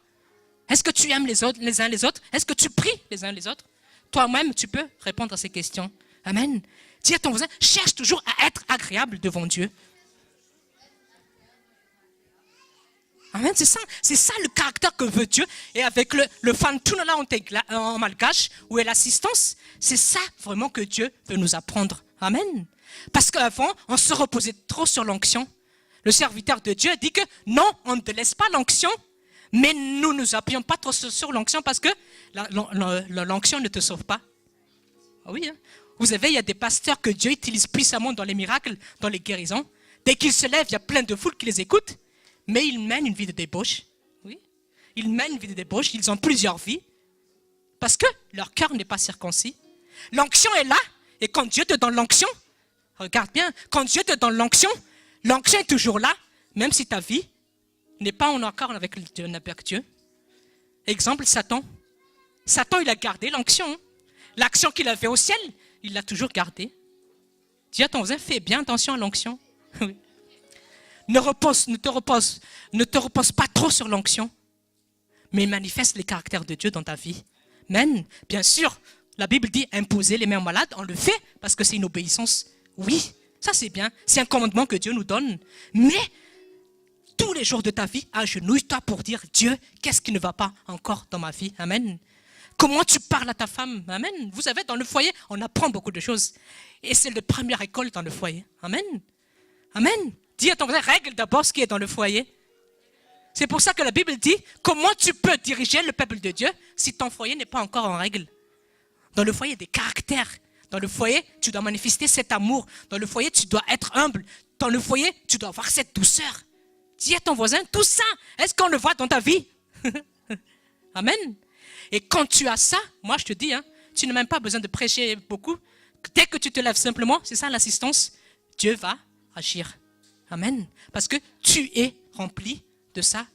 Est-ce que tu aimes les autres, les uns les autres? Est-ce que tu pries les uns les autres? Toi-même, tu peux répondre à ces questions. Amen. Dis à ton voisin, cherche toujours à être agréable devant Dieu. Amen, c'est ça le caractère que veut Dieu. Et avec le fantunala en malgache, où est l'assistance, c'est ça vraiment que Dieu veut nous apprendre. Amen. Parce qu'avant, on se reposait trop sur l'onction. Le serviteur de Dieu dit que non, on ne te laisse pas l'onction, mais nous ne nous appuyons pas trop sur l'onction parce que l'onction ne te sauve pas. Ah oui, hein? Vous savez, il y a des pasteurs que Dieu utilise puissamment dans les miracles, dans les guérisons. Dès qu'ils se lèvent, il y a plein de foules qui les écoutent. Mais ils mènent une vie de débauche. Oui. Ils mènent une vie de débauche. Ils ont plusieurs vies. Parce que leur cœur n'est pas circoncis. L'onction est là. Et quand Dieu te donne l'onction, regarde bien, quand Dieu te donne l'onction est toujours là, même si ta vie n'est pas en accord avec Dieu. Exemple, Satan. Satan, il a gardé l'onction. L'action qu'il avait au ciel, il l'a toujours gardée. Dis à ton voisin, fais bien attention à l'onction. Oui. Ne te repose pas trop sur l'onction, mais manifeste les caractères de Dieu dans ta vie. Amen. Bien sûr, la Bible dit imposer les mains aux malades, on le fait parce que c'est une obéissance. Oui, ça c'est bien, c'est un commandement que Dieu nous donne. Mais tous les jours de ta vie, agenouille-toi pour dire Dieu, qu'est-ce qui ne va pas encore dans ma vie? Amen. Comment tu parles à ta femme? Amen. Vous savez, dans le foyer, on apprend beaucoup de choses. Et c'est la première école dans le foyer. Amen. Amen. Dis à ton voisin, règle d'abord ce qui est dans le foyer. C'est pour ça que la Bible dit, comment tu peux diriger le peuple de Dieu si ton foyer n'est pas encore en règle? Dans le foyer, il y a des caractères. Dans le foyer, tu dois manifester cet amour. Dans le foyer, tu dois être humble. Dans le foyer, tu dois avoir cette douceur. Dis à ton voisin, tout ça, est-ce qu'on le voit dans ta vie? Amen. Et quand tu as ça, moi je te dis, hein, tu n'as même pas besoin de prêcher beaucoup. Dès que tu te lèves simplement, c'est ça l'assistance, Dieu va agir. Amen. Parce que tu es rempli de sa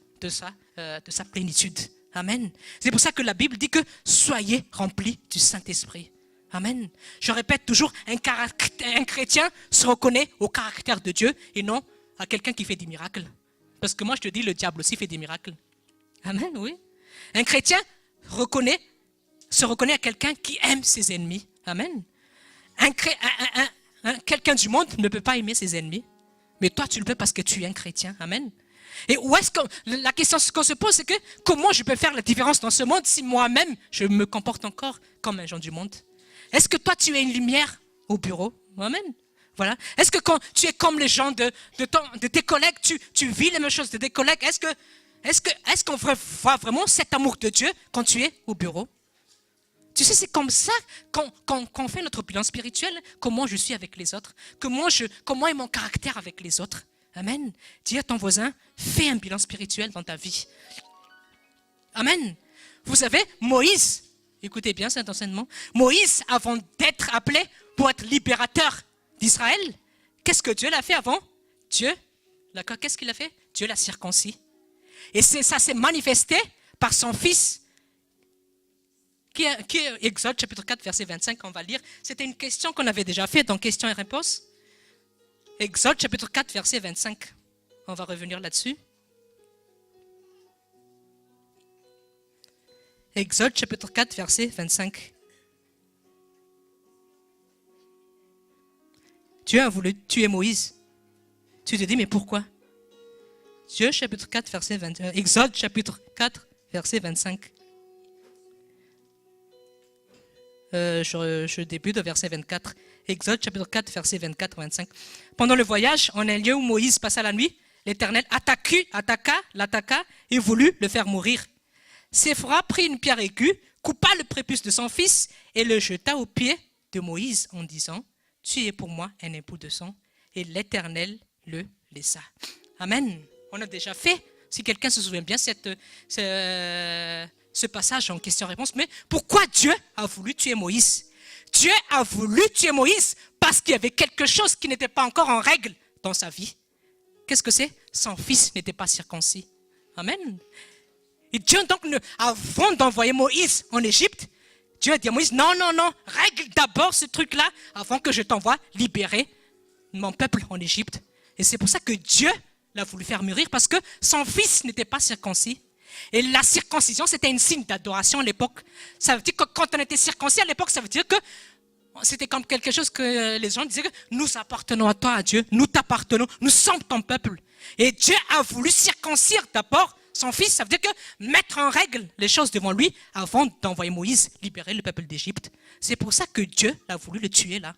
plénitude. Amen. C'est pour ça que la Bible dit que soyez remplis du Saint-Esprit. Amen. Je répète toujours, un chrétien se reconnaît au caractère de Dieu et non à quelqu'un qui fait des miracles. Parce que moi je te dis, le diable aussi fait des miracles. Amen, oui. Un chrétien se reconnaît à quelqu'un qui aime ses ennemis. Amen. Quelqu'un du monde ne peut pas aimer ses ennemis. Mais toi, tu le peux parce que tu es un chrétien. Amen. Et où est-ce que la question qu'on se pose, c'est que comment je peux faire la différence dans ce monde si moi-même je me comporte encore comme un gens du monde? Est-ce que toi tu es une lumière au bureau? Amen. Voilà. Est-ce que quand tu es comme les gens de tes collègues, tu vis les mêmes choses de tes collègues? Est-ce qu'on voit vraiment cet amour de Dieu quand tu es au bureau? Tu sais, c'est comme ça qu'on fait notre bilan spirituel, comment je suis avec les autres, comment est mon caractère avec les autres. Amen. Dis à ton voisin, fais un bilan spirituel dans ta vie. Amen. Vous savez, Moïse, écoutez bien cet enseignement, Moïse, avant d'être appelé pour être libérateur d'Israël, qu'est-ce que Dieu l'a fait avant? Dieu, d'accord, qu'est-ce qu'il a fait? Dieu l'a circoncis. Et ça s'est manifesté par son fils, qui est Exode chapitre 4, verset 25, on va lire. C'était une question qu'on avait déjà faite dans questions et réponses. Exode chapitre 4, verset 25. On va revenir là-dessus. Exode chapitre 4, verset 25. Dieu a voulu tuer Moïse. Tu te dis, mais pourquoi? Dieu chapitre 4, verset 25. Exode chapitre 4, verset 25. Je débute au verset 24. Exode chapitre 4, verset 24-25. Pendant le voyage, en un lieu où Moïse passa la nuit, l'Éternel l'attaqua et voulut le faire mourir. Séphora prit une pierre aiguë, coupa le prépuce de son fils et le jeta aux pieds de Moïse en disant, « Tu es pour moi un époux de sang. » Et l'Éternel le laissa. Amen. On a déjà fait, si quelqu'un se souvient bien, ce passage en question-réponse. Mais pourquoi Dieu a voulu tuer Moïse? Dieu a voulu tuer Moïse parce qu'il y avait quelque chose qui n'était pas encore en règle dans sa vie. Qu'est-ce que c'est? Son fils n'était pas circoncis. Amen. Et Dieu, donc, avant d'envoyer Moïse en Égypte, Dieu a dit à Moïse, non, règle d'abord ce truc-là avant que je t'envoie libérer mon peuple en Égypte. Et c'est pour ça que Dieu l'a voulu faire mûrir, parce que son fils n'était pas circoncis. Et la circoncision, c'était un signe d'adoration à l'époque. Ça veut dire que quand on était circoncis à l'époque, ça veut dire que c'était comme quelque chose que les gens disaient que nous appartenons à toi, à Dieu, nous t'appartenons, nous sommes ton peuple. Et Dieu a voulu circoncire d'abord son fils, ça veut dire que mettre en règle les choses devant lui avant d'envoyer Moïse libérer le peuple d'Égypte. C'est pour ça que Dieu a voulu le tuer là.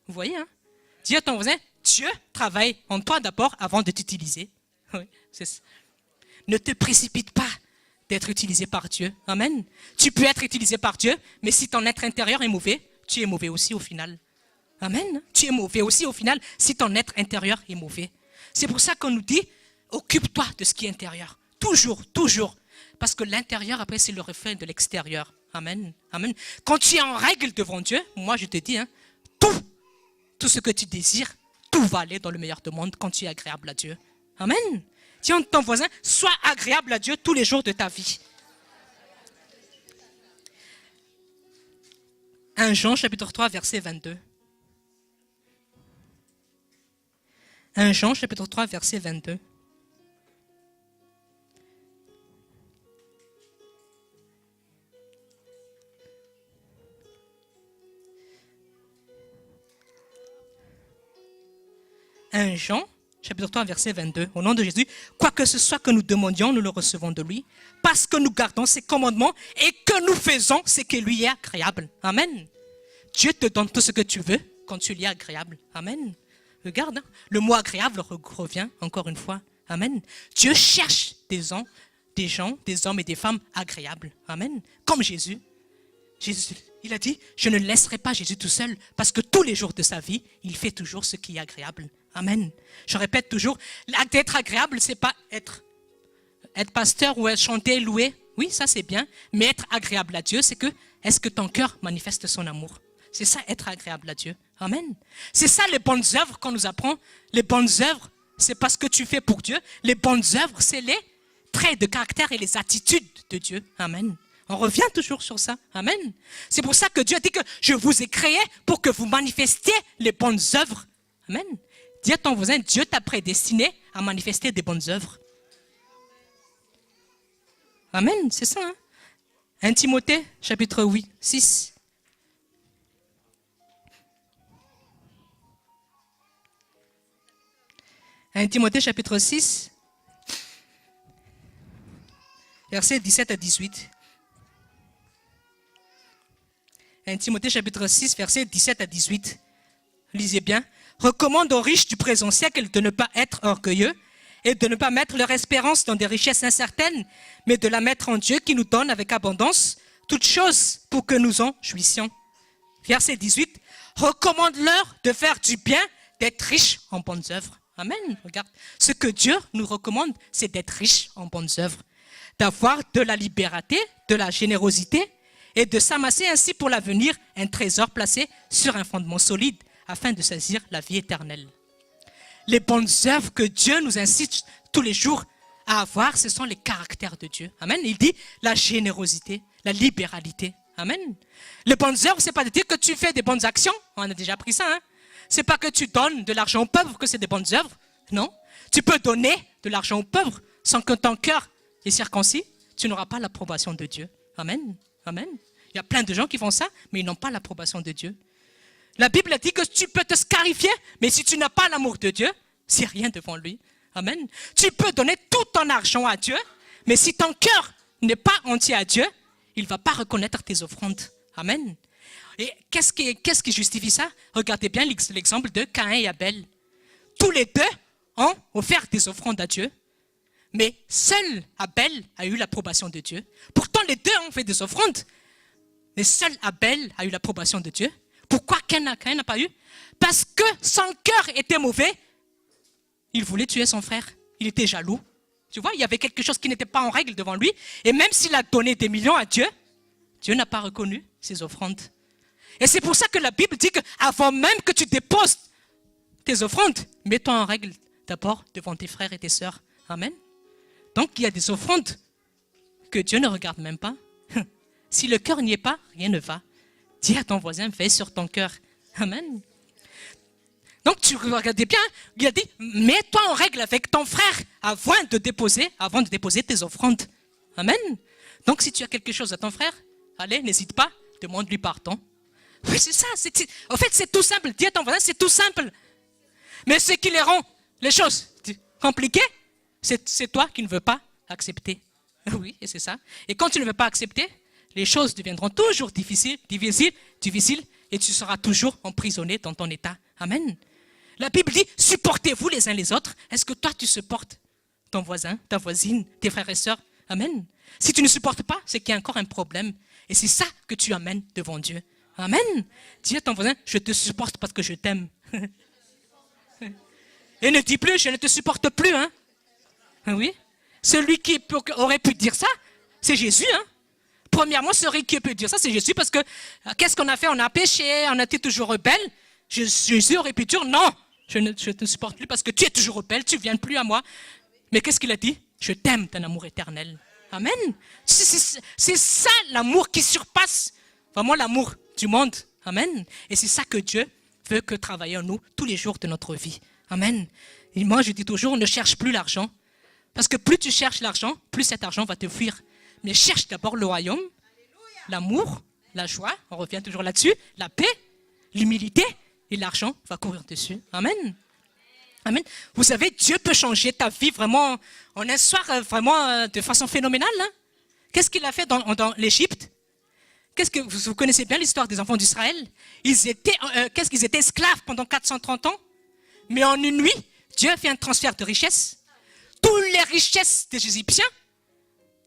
Vous voyez, hein? Dis à ton voisin, Dieu travaille en toi d'abord avant de t'utiliser. Oui, c'est ça. Ne te précipite pas d'être utilisé par Dieu. Amen. Tu peux être utilisé par Dieu, mais si ton être intérieur est mauvais, tu es mauvais aussi au final. Amen. Tu es mauvais aussi au final si ton être intérieur est mauvais. C'est pour ça qu'on nous dit, occupe-toi de ce qui est intérieur. Toujours, toujours. Parce que l'intérieur, après, c'est le reflet de l'extérieur. Amen. Amen. Quand tu es en règle devant Dieu, moi je te dis, hein, tout ce que tu désires, tout va aller dans le meilleur des mondes quand tu es agréable à Dieu. Amen. Dis à ton voisin, sois agréable à Dieu tous les jours de ta vie. 1 Jean chapitre 3 verset 22. 1 Jean chapitre 3 verset 22. Jean, chapitre 3, verset 22, au nom de Jésus, quoi que ce soit que nous demandions, nous le recevons de lui, parce que nous gardons ses commandements et que nous faisons ce qui lui est agréable. Amen. Dieu te donne tout ce que tu veux quand tu lui es agréable. Amen. Regarde, hein, le mot agréable revient encore une fois. Amen. Dieu cherche des gens, des hommes et des femmes agréables. Amen. Comme Jésus. Jésus, il a dit, je ne laisserai pas Jésus tout seul, parce que tous les jours de sa vie, il fait toujours ce qui est agréable. Amen. Je répète toujours, d'être agréable, c'est pas être pasteur ou chanter, louer. Oui, ça c'est bien. Mais être agréable à Dieu, c'est que, est-ce que ton cœur manifeste son amour? C'est ça, être agréable à Dieu. Amen. C'est ça les bonnes œuvres qu'on nous apprend. Les bonnes œuvres, c'est pas ce que tu fais pour Dieu. Les bonnes œuvres, c'est les traits de caractère et les attitudes de Dieu. Amen. On revient toujours sur ça. Amen. C'est pour ça que Dieu a dit que je vous ai créé pour que vous manifestiez les bonnes œuvres. Amen. Dis à ton voisin, Dieu t'a prédestiné à manifester des bonnes œuvres. Amen, c'est ça. Hein? 1 Timothée, chapitre 8, 6. 1 Timothée, chapitre 6. versets 17 à 18. 1 Timothée chapitre 6, versets 17 à 18. Lisez bien. Recommande aux riches du présent siècle de ne pas être orgueilleux et de ne pas mettre leur espérance dans des richesses incertaines, mais de la mettre en Dieu qui nous donne avec abondance toutes choses pour que nous en jouissions. Verset 18. Recommande-leur de faire du bien, d'être riches en bonnes œuvres. Amen. Regarde. Ce que Dieu nous recommande, c'est d'être riches en bonnes œuvres, d'avoir de la liberté, de la générosité et de s'amasser ainsi pour l'avenir un trésor placé sur un fondement solide afin de saisir la vie éternelle. Les bonnes œuvres que Dieu nous incite tous les jours à avoir, ce sont les caractères de Dieu. Amen. Il dit la générosité, la libéralité. Amen. Les bonnes œuvres, c'est pas de dire que tu fais des bonnes actions. On a déjà appris ça. C'est pas que tu donnes de l'argent aux pauvres que c'est des bonnes œuvres. Non. Tu peux donner de l'argent aux pauvres sans que ton cœur est circoncis. Tu n'auras pas l'approbation de Dieu. Amen. Amen. Il y a plein de gens qui font ça, mais ils n'ont pas l'approbation de Dieu. La Bible dit que tu peux te scarifier, mais si tu n'as pas l'amour de Dieu, c'est rien devant lui. Amen. Tu peux donner tout ton argent à Dieu, mais si ton cœur n'est pas entier à Dieu, il ne va pas reconnaître tes offrandes. Amen. Et qu'est-ce qui justifie ça? Regardez bien l'exemple de Caïn et Abel. Tous les deux ont offert des offrandes à Dieu, mais seul Abel a eu l'approbation de Dieu. Pourtant, les deux ont fait des offrandes, mais seul Abel a eu l'approbation de Dieu. Pourquoi Caïn n'a pas eu? Parce que son cœur était mauvais. Il voulait tuer son frère. Il était jaloux. Tu vois, il y avait quelque chose qui n'était pas en règle devant lui. Et même s'il a donné des millions à Dieu, Dieu n'a pas reconnu ses offrandes. Et c'est pour ça que la Bible dit qu'avant même que tu déposes tes offrandes, mets-toi en règle d'abord devant tes frères et tes sœurs. Amen. Donc il y a des offrandes que Dieu ne regarde même pas. Si le cœur n'y est pas, rien ne va. Dis à ton voisin, veille sur ton cœur. Amen. Donc tu regardez bien, il a dit, mets-toi en règle avec ton frère avant de déposer tes offrandes. Amen. Donc si tu as quelque chose à ton frère, allez, n'hésite pas, demande-lui pardon. Oui, c'est ça. En fait, c'est tout simple. Dis à ton voisin, c'est tout simple. Mais ce qui les rend les choses compliquées, c'est toi qui ne veux pas accepter. Oui, et c'est ça. Et quand tu ne veux pas accepter, les choses deviendront toujours difficiles, et tu seras toujours emprisonné dans ton état. Amen. La Bible dit, supportez-vous les uns les autres. Est-ce que toi, tu supportes ton voisin, ta voisine, tes frères et sœurs? Amen. Si tu ne supportes pas, c'est qu'il y a encore un problème. Et c'est ça que tu amènes devant Dieu. Amen. Dis à ton voisin, je te supporte parce que je t'aime. Et ne dis plus, je ne te supporte plus. Hein? Oui. Celui qui aurait pu dire ça, c'est Jésus. Hein? Premièrement, celui qui peut dire ça, c'est Jésus, parce que qu'est-ce qu'on a fait? On a péché, on a été toujours rebelle. Jésus aurait pu dire, non, je ne te supporte plus parce que tu es toujours rebelle, tu ne viens plus à moi. Mais qu'est-ce qu'il a dit? Je t'aime d'un amour éternel. Amen. C'est ça l'amour qui surpasse vraiment l'amour du monde. Amen. Et c'est ça que Dieu veut que travailler en nous tous les jours de notre vie. Amen. Et moi, je dis toujours, ne cherche plus l'argent. Parce que plus tu cherches l'argent, plus cet argent va te fuir. Mais cherche d'abord le royaume, l'amour, la joie, on revient toujours là-dessus, la paix, l'humilité, et l'argent va courir dessus. Amen. Amen. Vous savez, Dieu peut changer ta vie vraiment en un soir, vraiment de façon phénoménale. Hein? Qu'est-ce qu'il a fait dans l'Égypte? Vous connaissez bien l'histoire des enfants d'Israël? Ils étaient esclaves pendant 430 ans, mais en une nuit, Dieu a fait un transfert de richesses. Toutes les richesses des Égyptiens.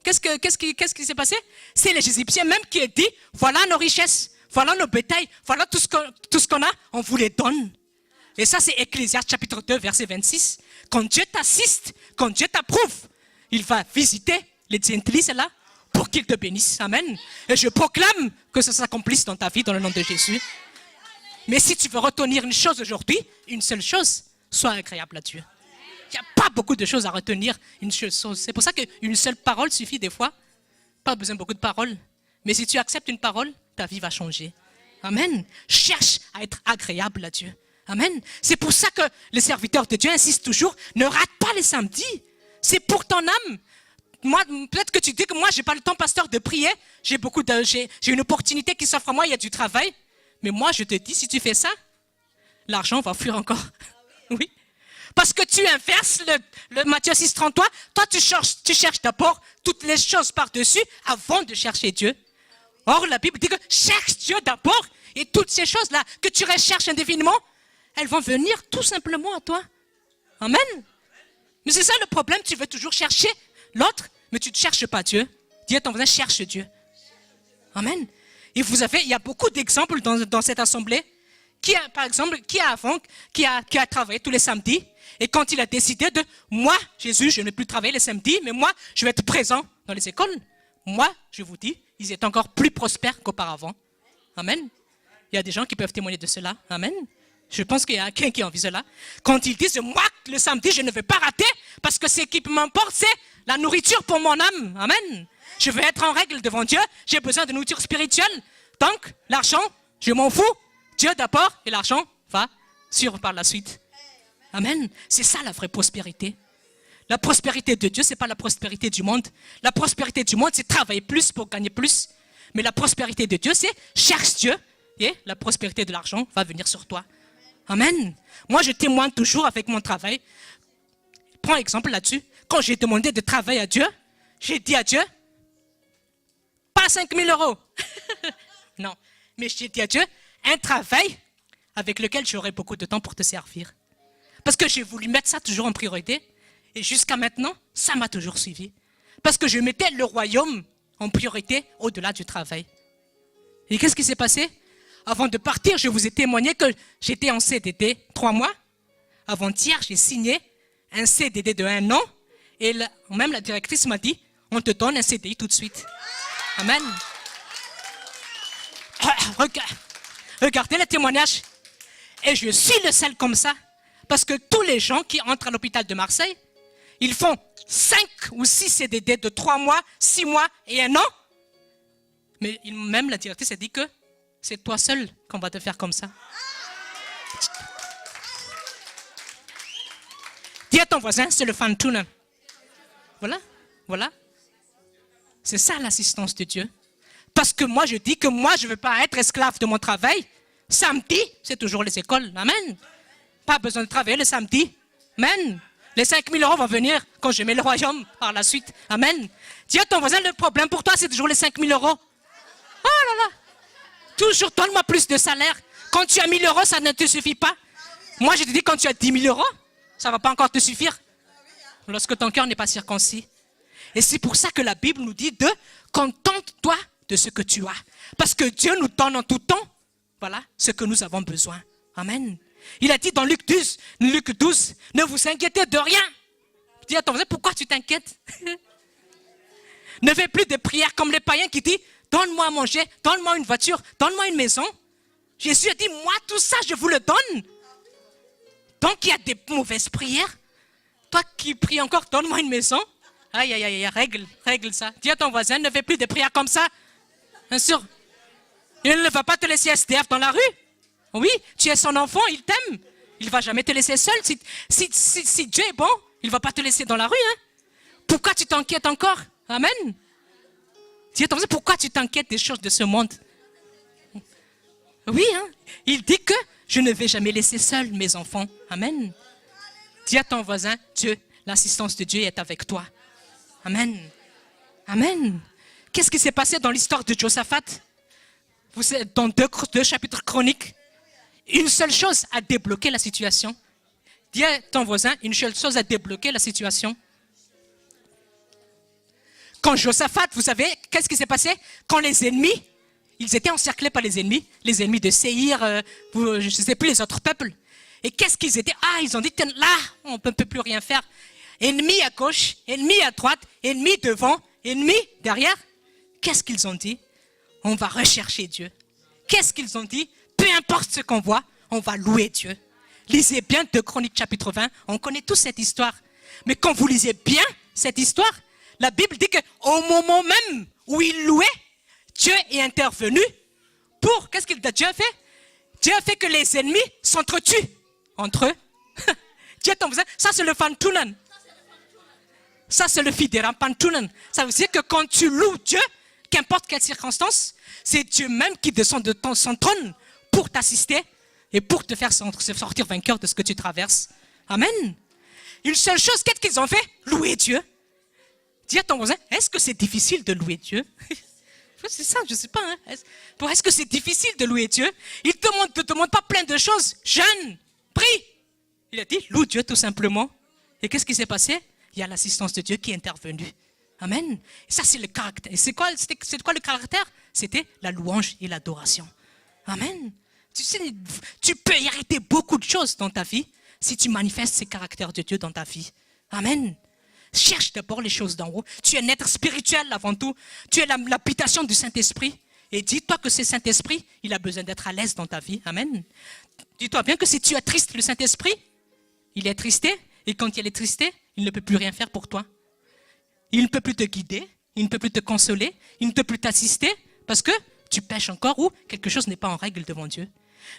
Qu'est-ce qui s'est passé? C'est les Égyptiens même qui ont dit, voilà nos richesses, voilà nos bétails, voilà tout ce qu'on a, on vous les donne. Et ça, c'est Ecclésiaste chapitre 2, verset 26. Quand Dieu t'assiste, quand Dieu t'approuve, il va visiter les gentils là pour qu'il te bénisse. Amen. Et je proclame que ça s'accomplisse dans ta vie, dans le nom de Jésus. Mais si tu veux retenir une chose aujourd'hui, une seule chose, sois agréable à Dieu. Il n'y a pas beaucoup de choses à retenir, une seule chose. C'est pour ça qu'une seule parole suffit des fois. Pas besoin de beaucoup de paroles. Mais si tu acceptes une parole, ta vie va changer. Amen. Cherche à être agréable à Dieu. Amen. C'est pour ça que les serviteurs de Dieu insistent toujours, ne rate pas les samedis. C'est pour ton âme. Moi, peut-être que tu dis que moi, j'ai pas le temps, pasteur, de prier. J'ai une opportunité qui s'offre à moi, il y a du travail. Mais moi, je te dis, si tu fais ça, l'argent va fuir encore. Oui. Parce que tu inverses le Matthieu 6,33. Toi, tu cherches d'abord toutes les choses par-dessus avant de chercher Dieu. Or, la Bible dit que cherche Dieu d'abord et toutes ces choses-là que tu recherches indéfiniment, elles vont venir tout simplement à toi. Amen. Mais c'est ça le problème, tu veux toujours chercher l'autre, mais tu ne cherches pas Dieu. Dis à ton voisin, cherche Dieu. Amen. Et il y a beaucoup d'exemples dans cette assemblée qui a travaillé tous les samedis. Et quand il a décidé moi, Jésus, je ne vais plus travailler les samedis, mais moi, je vais être présent dans les écoles. Moi, je vous dis, ils étaient encore plus prospères qu'auparavant. Amen. Il y a des gens qui peuvent témoigner de cela. Amen. Je pense qu'il y a quelqu'un qui a envie cela. Quand ils disent, moi, le samedi, je ne vais pas rater, parce que ce qui m'importe, c'est la nourriture pour mon âme. Amen. Je veux être en règle devant Dieu. J'ai besoin de nourriture spirituelle. Donc, l'argent, je m'en fous. Dieu d'abord, et l'argent va sur par la suite. Amen. C'est ça la vraie prospérité. La prospérité de Dieu, ce n'est pas la prospérité du monde. La prospérité du monde, c'est travailler plus pour gagner plus. Mais la prospérité de Dieu, c'est cherche Dieu. Et la prospérité de l'argent va venir sur toi. Amen. Moi, je témoigne toujours avec mon travail. Prends exemple là-dessus. Quand j'ai demandé de travailler à Dieu, j'ai dit à Dieu, pas 5 000 €. Non, mais j'ai dit à Dieu, un travail avec lequel j'aurai beaucoup de temps pour te servir. Parce que j'ai voulu mettre ça toujours en priorité. Et jusqu'à maintenant, ça m'a toujours suivi. Parce que je mettais le royaume en priorité au-delà du travail. Et qu'est-ce qui s'est passé? Avant de partir, je vous ai témoigné que j'étais en CDD 3 mois. Avant-hier, j'ai signé un CDD de 1 an. Et même la directrice m'a dit, on te donne un CDI tout de suite. Amen. Regardez le témoignage. Et je suis le seul comme ça. Parce que tous les gens qui entrent à l'hôpital de Marseille, ils font 5 ou 6 CDD de 3 mois, 6 mois et 1 an. Mais même la directrice a dit que c'est toi seul qu'on va te faire comme ça. Dis à ton voisin, c'est le Fantuna. Voilà. C'est ça l'assistance de Dieu. Parce que moi, je dis que moi, je ne veux pas être esclave de mon travail. Samedi, c'est toujours les écoles. Amen. Pas besoin de travailler le samedi. Amen. Les 5 000 € vont venir quand je mets le royaume par la suite. Amen. Dis à ton voisin, le problème pour toi, c'est toujours les 5 000 €. Oh là là. Toujours donne-moi plus de salaire. Quand tu as 1 000 €, ça ne te suffit pas. Moi, je te dis, quand tu as 10 000 €, ça ne va pas encore te suffire. Lorsque ton cœur n'est pas circoncis. Et c'est pour ça que la Bible nous dit de contente-toi de ce que tu as. Parce que Dieu nous donne en tout temps, voilà, ce que nous avons besoin. Amen. Il a dit dans Luc 12, ne vous inquiétez de rien. Dis à ton voisin, pourquoi tu t'inquiètes? Ne fais plus de prières comme les païens qui disent, donne-moi à manger, donne-moi une voiture, donne-moi une maison. Jésus a dit, moi tout ça, je vous le donne. Donc il y a des mauvaises prières. Toi qui pries encore, donne-moi une maison. Aïe, aïe, aïe, règle ça. Dis à ton voisin, ne fais plus de prières comme ça. Bien sûr. Il ne va pas te laisser SDF dans la rue. Oui, tu es son enfant, il t'aime. Il ne va jamais te laisser seul. Si Dieu est bon, il ne va pas te laisser dans la rue. Hein. Pourquoi tu t'inquiètes encore? Amen. Dis à ton voisin, pourquoi tu t'inquiètes des choses de ce monde? Oui, hein. Il dit que je ne vais jamais laisser seul mes enfants. Amen. Dis à ton voisin, Dieu, l'assistance de Dieu est avec toi. Amen. Amen. Qu'est-ce qui s'est passé dans l'histoire de Josaphat? Vous êtes dans deux chapitres chroniques. Une seule chose a débloqué la situation. Dis à ton voisin, une seule chose a débloqué la situation. Quand Josaphat, vous savez, qu'est-ce qui s'est passé? Quand les ennemis, ils étaient encerclés par les ennemis de Séhir, je ne sais plus les autres peuples. Et qu'est-ce qu'ils étaient? Ah, ils ont dit, là, on ne peut plus rien faire. Ennemis à gauche, ennemis à droite, ennemis devant, ennemis derrière. Qu'est-ce qu'ils ont dit? On va rechercher Dieu. Qu'est-ce qu'ils ont dit? Peu importe ce qu'on voit, on va louer Dieu. Lisez bien 2 Chroniques chapitre 20, on connaît tous cette histoire. Mais quand vous lisez bien cette histoire, la Bible dit qu'au moment même où ils louaient, Dieu est intervenu pour, qu'est-ce que Dieu a fait? Dieu a fait que les ennemis s'entretuent entre eux. Dieu t'en faisait, ça c'est le fantunan. Ça c'est le fidéram pantunan. Ça veut dire que quand tu loues Dieu, qu'importe quelle circonstance, c'est Dieu même qui descend de son trône pour t'assister et pour te faire sortir vainqueur de ce que tu traverses. Amen. une seule chose, qu'est-ce qu'ils ont fait? Louer Dieu. Dis à ton voisin, est-ce que c'est difficile de louer Dieu? C'est ça, je ne sais pas. Hein? Est-ce que c'est difficile de louer Dieu? Il ne te demande pas plein de choses. Jeûne, prie. Il a dit, loue Dieu tout simplement. Et qu'est-ce qui s'est passé? Il y a l'assistance de Dieu qui est intervenue. Amen. Et ça, c'est le caractère. Et c'est quoi le caractère? C'était la louange et l'adoration. Amen. Tu sais, tu peux hériter beaucoup de choses dans ta vie si tu manifestes ces caractères de Dieu dans ta vie. Amen. Cherche d'abord les choses d'en haut. Tu es un être spirituel avant tout. Tu es l'habitation du Saint-Esprit. Et dis-toi que ce Saint-Esprit, il a besoin d'être à l'aise dans ta vie. Amen. Dis-toi bien que si tu es triste, le Saint-Esprit, il est tristé. Et quand il est tristé, il ne peut plus rien faire pour toi. Il ne peut plus te guider. Il ne peut plus te consoler. Il ne peut plus t'assister. Parce que tu pèches encore ou quelque chose n'est pas en règle devant Dieu.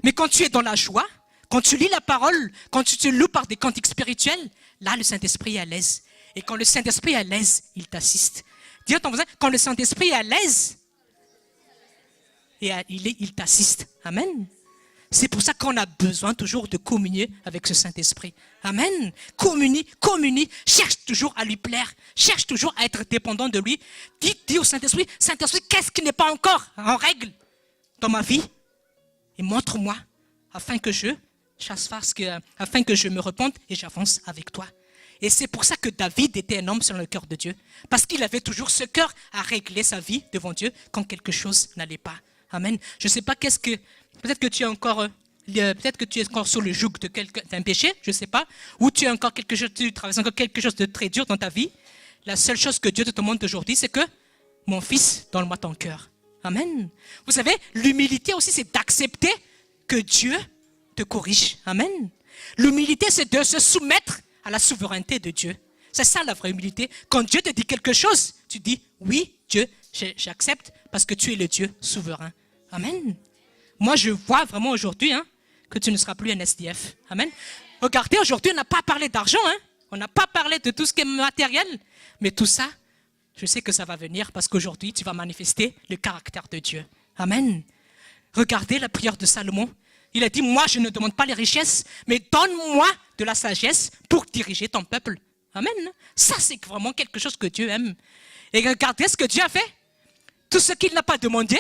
Mais quand tu es dans la joie, quand tu lis la parole, quand tu te loues par des cantiques spirituels, là, le Saint-Esprit est à l'aise. Et quand le Saint-Esprit est à l'aise, il t'assiste. Dis à ton voisin, quand le Saint-Esprit est à l'aise, il t'assiste. Amen. C'est pour ça qu'on a besoin toujours de communier avec ce Saint-Esprit. Amen. Communie. Cherche toujours à lui plaire. Cherche toujours à être dépendant de lui. Dis au Saint-Esprit, Saint-Esprit, qu'est-ce qui n'est pas encore en règle dans ma vie? Et montre-moi afin que je me repente et j'avance avec toi. Et c'est pour ça que David était un homme selon le cœur de Dieu. Parce qu'il avait toujours ce cœur à régler sa vie devant Dieu quand quelque chose n'allait pas. Amen. Je ne sais pas peut-être que tu es encore sur le joug d'un péché, je ne sais pas. Ou tu traverses encore quelque chose de très dur dans ta vie. La seule chose que Dieu te demande aujourd'hui, c'est que, mon fils, donne-moi ton cœur. Amen. Vous savez, l'humilité aussi, c'est d'accepter que Dieu te corrige. Amen. L'humilité, c'est de se soumettre à la souveraineté de Dieu. C'est ça la vraie humilité. Quand Dieu te dit quelque chose, tu dis, oui, Dieu, j'accepte parce que tu es le Dieu souverain. Amen. Moi, je vois vraiment aujourd'hui que tu ne seras plus un SDF. Amen. Regardez, aujourd'hui, on n'a pas parlé d'argent. On n'a pas parlé de tout ce qui est matériel. Mais tout ça, je sais que ça va venir parce qu'aujourd'hui, tu vas manifester le caractère de Dieu. Amen. Regardez la prière de Salomon. Il a dit, moi, je ne demande pas les richesses, mais donne-moi de la sagesse pour diriger ton peuple. Amen. Ça, c'est vraiment quelque chose que Dieu aime. Et regardez ce que Dieu a fait. Tout ce qu'il n'a pas demandé,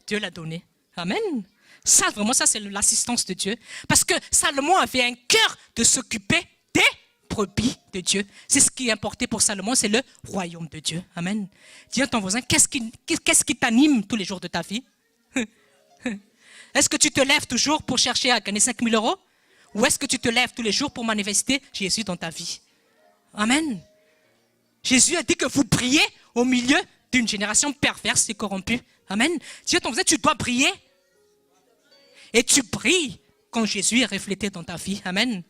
Dieu l'a donné. Amen. Ça, vraiment, ça, c'est l'assistance de Dieu. Parce que Salomon avait un cœur de s'occuper des brebis de Dieu. C'est ce qui est importé pour Salomon, c'est le royaume de Dieu. Amen. Dis à ton voisin, qu'est-ce qui t'anime tous les jours de ta vie? Est-ce que tu te lèves toujours pour chercher à gagner 5 000 €? Ou est-ce que tu te lèves tous les jours pour manifester Jésus dans ta vie? Amen. Jésus a dit que vous brillez au milieu d'une génération perverse et corrompue. Amen. Dis à ton voisin, tu dois briller. Et tu brilles quand Jésus est reflété dans ta vie. Amen.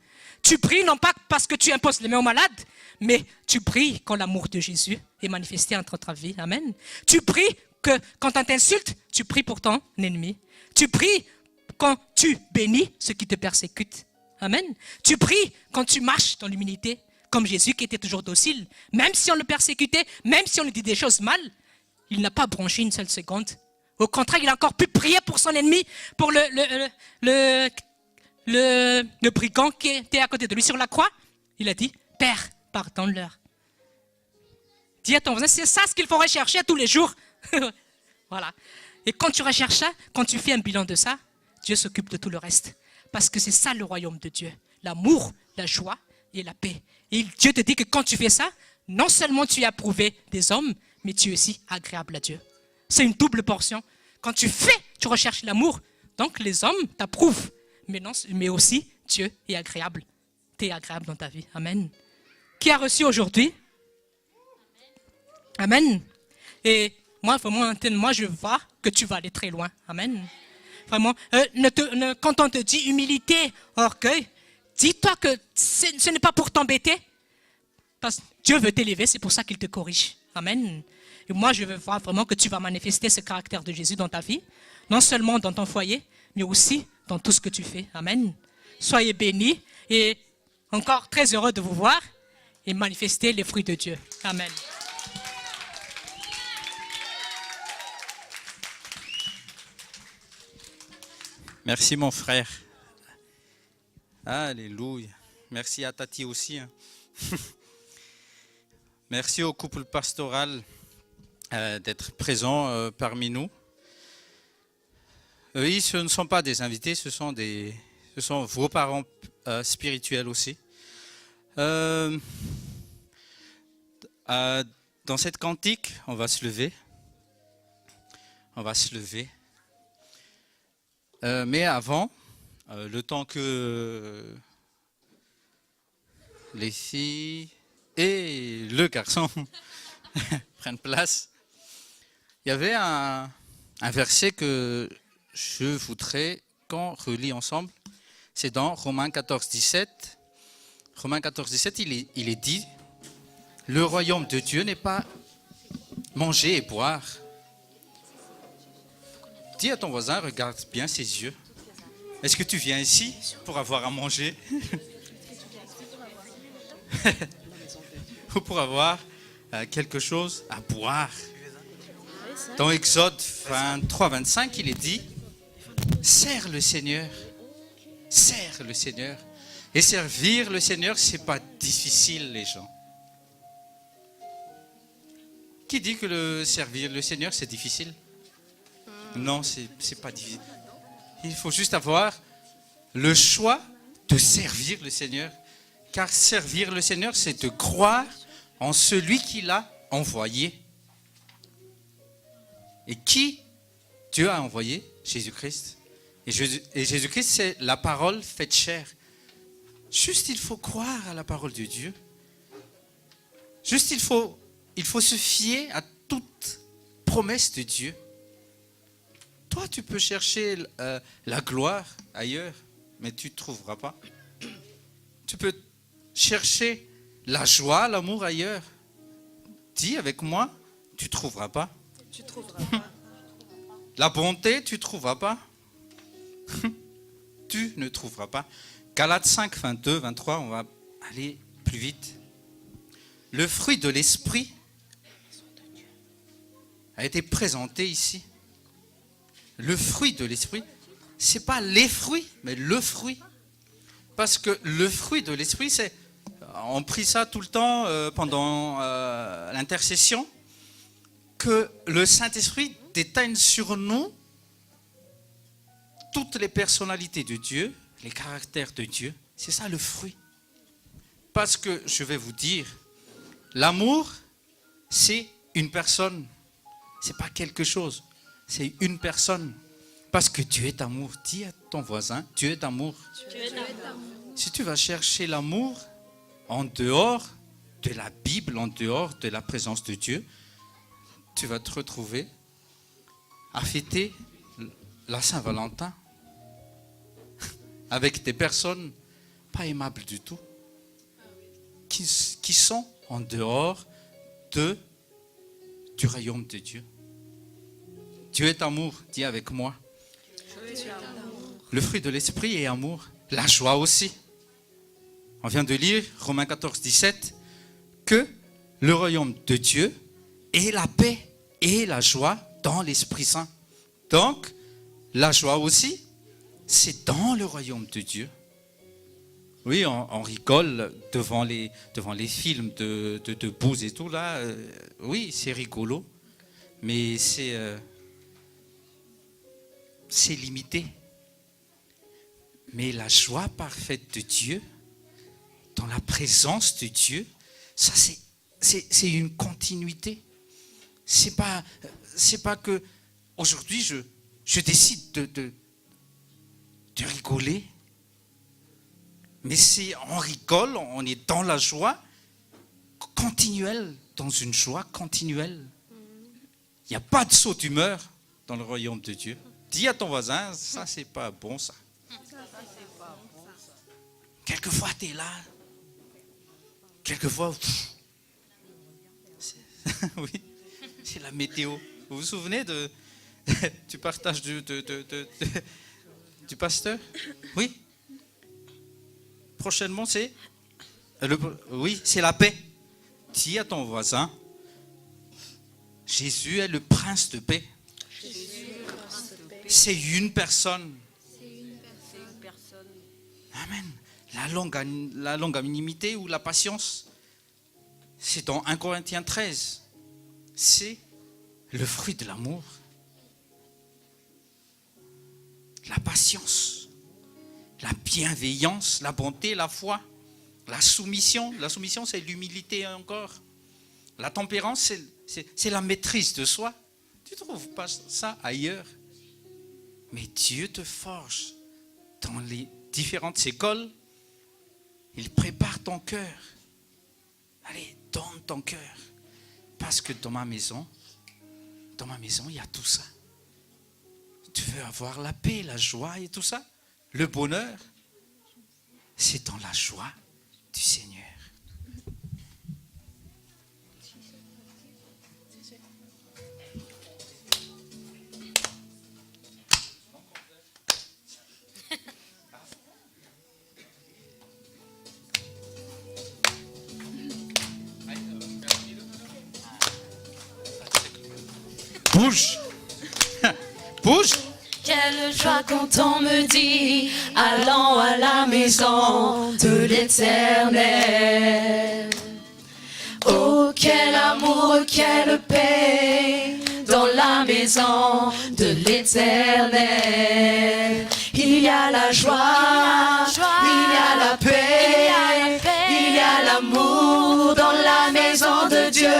Tu brilles non pas parce que tu imposes les mains aux malades, mais tu brilles quand l'amour de Jésus est manifesté entre ta vie. Amen. Tu brilles que quand on t'insulte, tu pries pour ton ennemi. Tu pries quand tu bénis ceux qui te persécutent. Amen. Tu pries quand tu marches dans l'humilité, comme Jésus qui était toujours docile. Même si on le persécutait, même si on lui dit des choses mal, il n'a pas bronché une seule seconde. Au contraire, il a encore pu prier pour son ennemi, pour le brigand qui était à côté de lui sur la croix. Il a dit, Père, pardonne-leur. Dis à ton voisin, c'est ça ce qu'il faut rechercher tous les jours. Voilà. Et quand tu recherches ça, quand tu fais un bilan de ça, Dieu s'occupe de tout le reste. Parce que c'est ça le royaume de Dieu. L'amour, la joie et la paix. Et Dieu te dit que quand tu fais ça, non seulement tu es approuvé des hommes, mais tu es aussi agréable à Dieu. C'est une double portion. Quand tu recherches l'amour, donc les hommes t'approuvent. Mais aussi, Dieu est agréable. Tu es agréable dans ta vie. Amen. Qui a reçu aujourd'hui? Amen. Et moi, vraiment, moi, je vois que tu vas aller très loin. Amen. Vraiment, quand on te dit humilité, orgueil, dis-toi que ce n'est pas pour t'embêter. Parce que Dieu veut t'élever, c'est pour ça qu'il te corrige. Amen. Et moi, je veux voir vraiment que tu vas manifester ce caractère de Jésus dans ta vie. Non seulement dans ton foyer, mais aussi dans tout ce que tu fais. Amen. Soyez bénis et encore très heureux de vous voir et manifester les fruits de Dieu. Amen. Merci mon frère. Alléluia. Merci à Tati aussi. Merci au couple pastoral d'être présent parmi nous. Oui, ce ne sont pas des invités, ce sont vos parents spirituels aussi. Dans cette cantique, on va se lever. On va se lever. Mais avant, le temps que les filles et le garçon prennent place, il y avait un verset que je voudrais qu'on relie ensemble. C'est dans Romains 14, 17. Romains 14, 17, il est dit, le royaume de Dieu n'est pas manger et boire. Dis à ton voisin, regarde bien ses yeux. Est-ce que tu viens ici pour avoir à manger ou pour avoir quelque chose à boire? Dans Exode 23, 25, il est dit, sers le Seigneur. Sers le Seigneur. Et servir le Seigneur, c'est pas difficile, les gens. Qui dit que servir le Seigneur, c'est difficile? Non, c'est pas difficile. Il faut juste avoir le choix de servir le Seigneur. Car servir le Seigneur, c'est de croire en celui qui l'a envoyé. Et qui Dieu a envoyé? Jésus-Christ. Et Jésus-Christ, c'est la parole faite chair. Juste, il faut croire à la parole de Dieu. Juste, il faut se fier à toute promesse de Dieu. Toi, tu peux chercher la gloire ailleurs, mais tu ne trouveras pas. Tu peux chercher la joie, l'amour ailleurs. Dis avec moi, tu ne trouveras pas. Tu trouveras pas. La bonté, tu ne trouveras pas. Tu ne trouveras pas. Galates 5, 22, 23, on va aller plus vite. Le fruit de l'esprit a été présenté ici. Le fruit de l'esprit, ce n'est pas les fruits, mais le fruit. Parce que le fruit de l'esprit, c'est... On prie ça tout le temps pendant l'intercession, que le Saint-Esprit déteigne sur nous toutes les personnalités de Dieu, les caractères de Dieu. C'est ça le fruit. Parce que, je vais vous dire, l'amour, c'est une personne. Ce n'est pas quelque chose. C'est une personne. Parce que Dieu est amour. Dis à ton voisin, Dieu est amour. Dieu est amour. Si tu vas chercher l'amour en dehors de la Bible, en dehors de la présence de Dieu, tu vas te retrouver à fêter la Saint-Valentin avec des personnes pas aimables du tout, qui sont en dehors du royaume de Dieu. Dieu est amour, dis avec moi. Le fruit de l'esprit est amour, la joie aussi. On vient de lire Romains 14, 17, que le royaume de Dieu est la paix et la joie dans l'Esprit Saint. Donc, la joie aussi, c'est dans le royaume de Dieu. Oui, on rigole devant les films de bouse et tout là. Oui, c'est rigolo, mais c'est limité. Mais la joie parfaite de Dieu, dans la présence de Dieu, ça c'est une continuité. C'est pas que aujourd'hui je décide de rigoler, mais c'est on rigole, on est dans la joie continuelle, dans une joie continuelle. Il n'y a pas de saut d'humeur dans le royaume de Dieu. Dis à ton voisin, ça c'est pas bon ça. Quelquefois tu es là, quelquefois oui, c'est la météo. Vous vous souvenez du partage du pasteur? Oui. Prochainement, c'est la paix. Dis à ton voisin, Jésus est le prince de paix. C'est une personne. Amen. La longanimité ou la patience, c'est dans 1 Corinthiens 13. C'est le fruit de l'amour. La patience, la bienveillance, la bonté, la foi, la soumission. La soumission, c'est l'humilité encore. La tempérance, c'est la maîtrise de soi. Tu ne trouves pas ça ailleurs. Mais Dieu te forge dans les différentes écoles. Il prépare ton cœur. Allez, donne ton cœur. Parce que dans ma maison, il y a tout ça. Tu veux avoir la paix, la joie et tout ça. Le bonheur, c'est dans la joie du Seigneur. Bouge. Bouge. Quelle joie quand on me dit, allons à la maison de l'Éternel. Oh, quel amour, quelle paix dans la maison de l'Éternel. Il y a la joie, il y a la paix, il y a l'amour dans la maison de Dieu.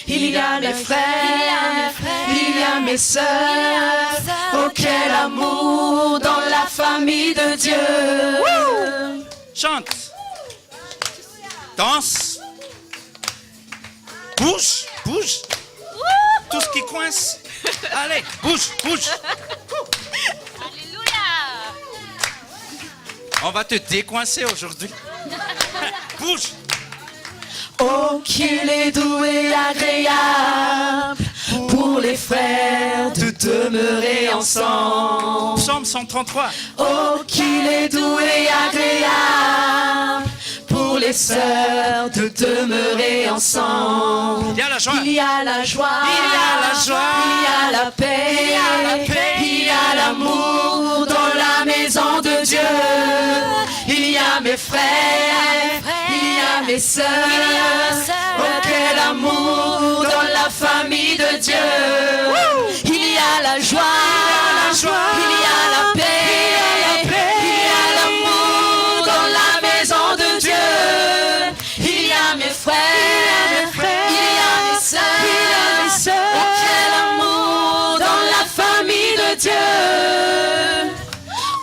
Il y a les frères, il y a mes sœurs. Oh, quel amour dans la famille de Dieu. Chante. Danse. Bouge, bouge. Tout ce qui coince. Allez, bouge, bouge. Alléluia. On va te décoincer aujourd'hui. Bouge. Oh, qu'il est doux et agréable pour les frères de demeurer ensemble. Psaume 133. Oh, qu'il est doux et agréable pour les sœurs de demeurer ensemble. Il y a la joie. Il y a la joie. Il y a la joie. Il y a la paix. Il y a la paix. Il y a l'amour dans la maison de Dieu. Il y a mes frères. Il y a mes sœurs. Oh, quel amour dans la famille de Dieu. Il y a la joie. Il y a la paix. Il y a l'amour dans la maison de Dieu. Il y a mes frères. Il y a mes sœurs. Oh, quel amour dans la famille de Dieu.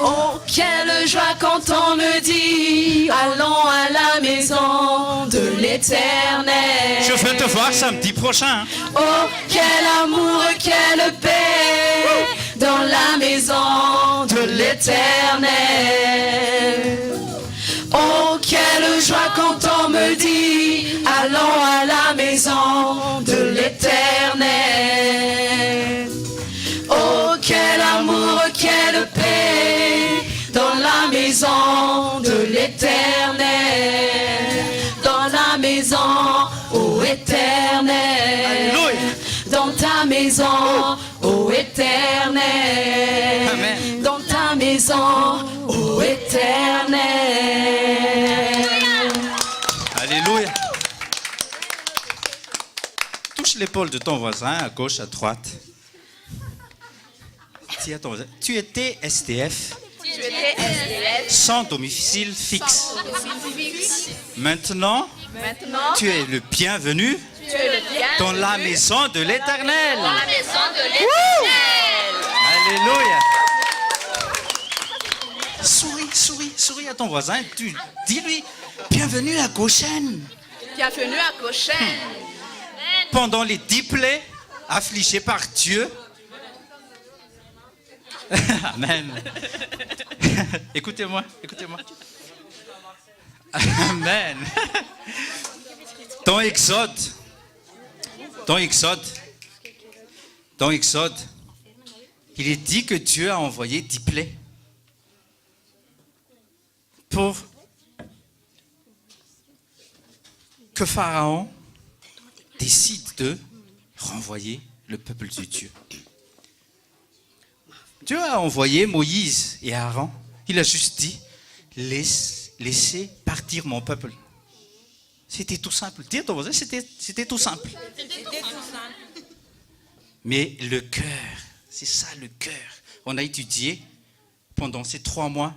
Oh, quelle joie quand on me dit, allons à la maison de l'Éternel. Je veux te voir samedi prochain. Oh, quel amour, quelle paix dans la maison de l'Éternel. Oh, quelle joie quand on me dit, allons à la maison de l'Éternel. Oh, quel amour, quelle paix dans la maison de l'Éternel. Dans la maison, ô Éternel. Alléluia. Dans ta maison, ô Éternel. Amen. Dans ta maison, ô Éternel. Alléluia. Touche l'épaule de ton voisin, à gauche, à droite. Dis à ton voisin, tu étais SDF, sans domicile fixe. Maintenant, tu es le bienvenu dans la maison de l'Éternel. Alléluia. Souris à ton voisin. Dis-lui, bienvenue à Goshen. Bienvenue à Goshen. Pendant les 10 plaies affligées par Dieu. Amen. Écoutez-moi. Amen. Dans Exode, il est dit que Dieu a envoyé 10 plaies pour que Pharaon décide de renvoyer le peuple de Dieu. Dieu a envoyé Moïse et Aaron. Il a juste dit, laissez partir mon peuple. C'était tout simple. Dis à ton voisin, c'était tout simple. Mais le cœur, c'est ça le cœur. On a étudié pendant ces 3 mois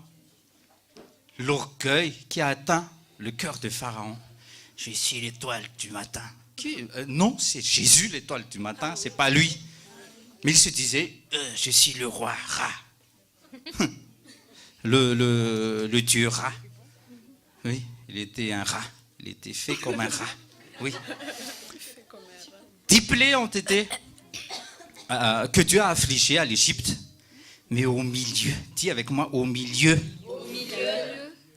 l'orgueil qui a atteint le cœur de Pharaon. Je suis l'étoile du matin. Non, c'est Jésus l'étoile du matin, c'est pas lui. Mais il se disait, je suis le roi rat. Le dieu rat. Oui, il était un rat. Il était fait comme un rat. Oui. 10 plaies ont été que Dieu a affligées à l'Égypte. Mais au milieu, dis avec moi, au milieu,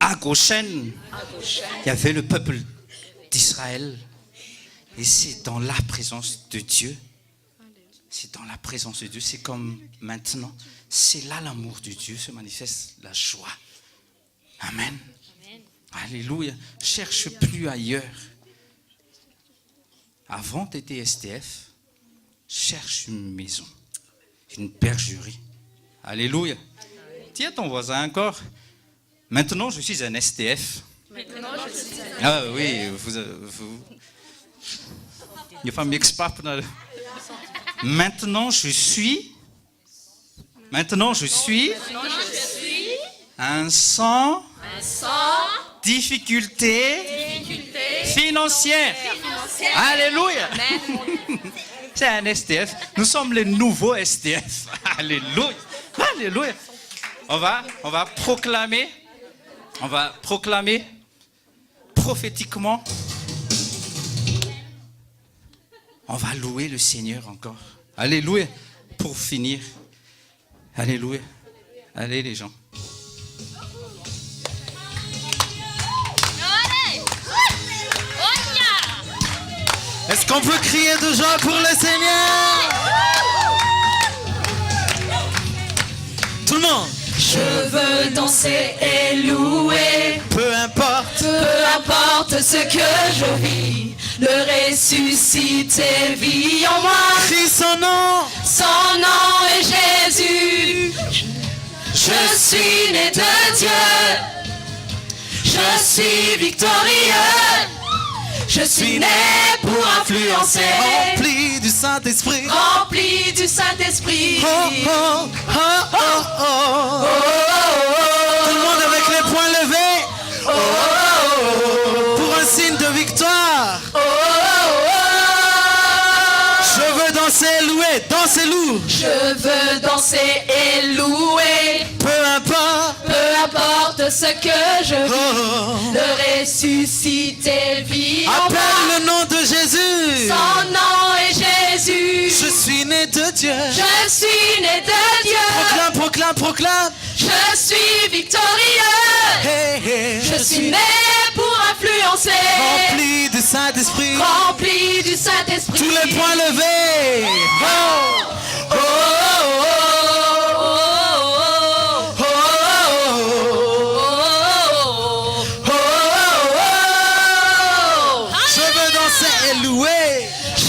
à Goshen, il y avait le peuple d'Israël. Et c'est dans la présence de Dieu. C'est dans la présence de Dieu. C'est comme maintenant. C'est là l'amour de Dieu se manifeste, la joie. Amen. Alléluia. Cherche plus ailleurs. Avant, tu étais STF. Cherche une maison, une bergerie. Alléluia. Dis à ton voisin encore. Maintenant, je suis un STF. Ah oui, vous. Il faut m'exprimer. Maintenant, je suis un sans difficulté financière. Alléluia. C'est un STF. Nous sommes les nouveaux STF. Alléluia. Alléluia. On va proclamer prophétiquement. On va louer le Seigneur encore. Alléluia. Pour finir. Alléluia. Allez les gens. Est-ce qu'on peut crier de joie pour le Seigneur? Tout le monde. Je veux danser et louer. Peu importe Ce que je vis, le ressuscité vit en moi. Crie son nom. Son nom est Jésus. Je suis né de Dieu. Je suis victorieux. Je suis né pour influencer. Rempli du Saint-Esprit. Rempli du Saint-Esprit. Oh, oh, oh, oh, oh. Tout le monde avec les poings levés. Pour un signe de victoire. Je veux danser, louer, danser, louer. Je veux danser et louer. Peu importe ce que je vis. Oh. Le ressuscité vit en Appelle moi. le nom de Jésus. Son nom est Jésus. Je suis né de Dieu. Je suis né de Dieu. Proclame, proclame, proclame. Je suis victorieux. Hey, hey. Je suis né pour influencer. Rempli du Saint-Esprit. Rempli du Saint-Esprit. Tous les poings levés. Oh. Oh, oh,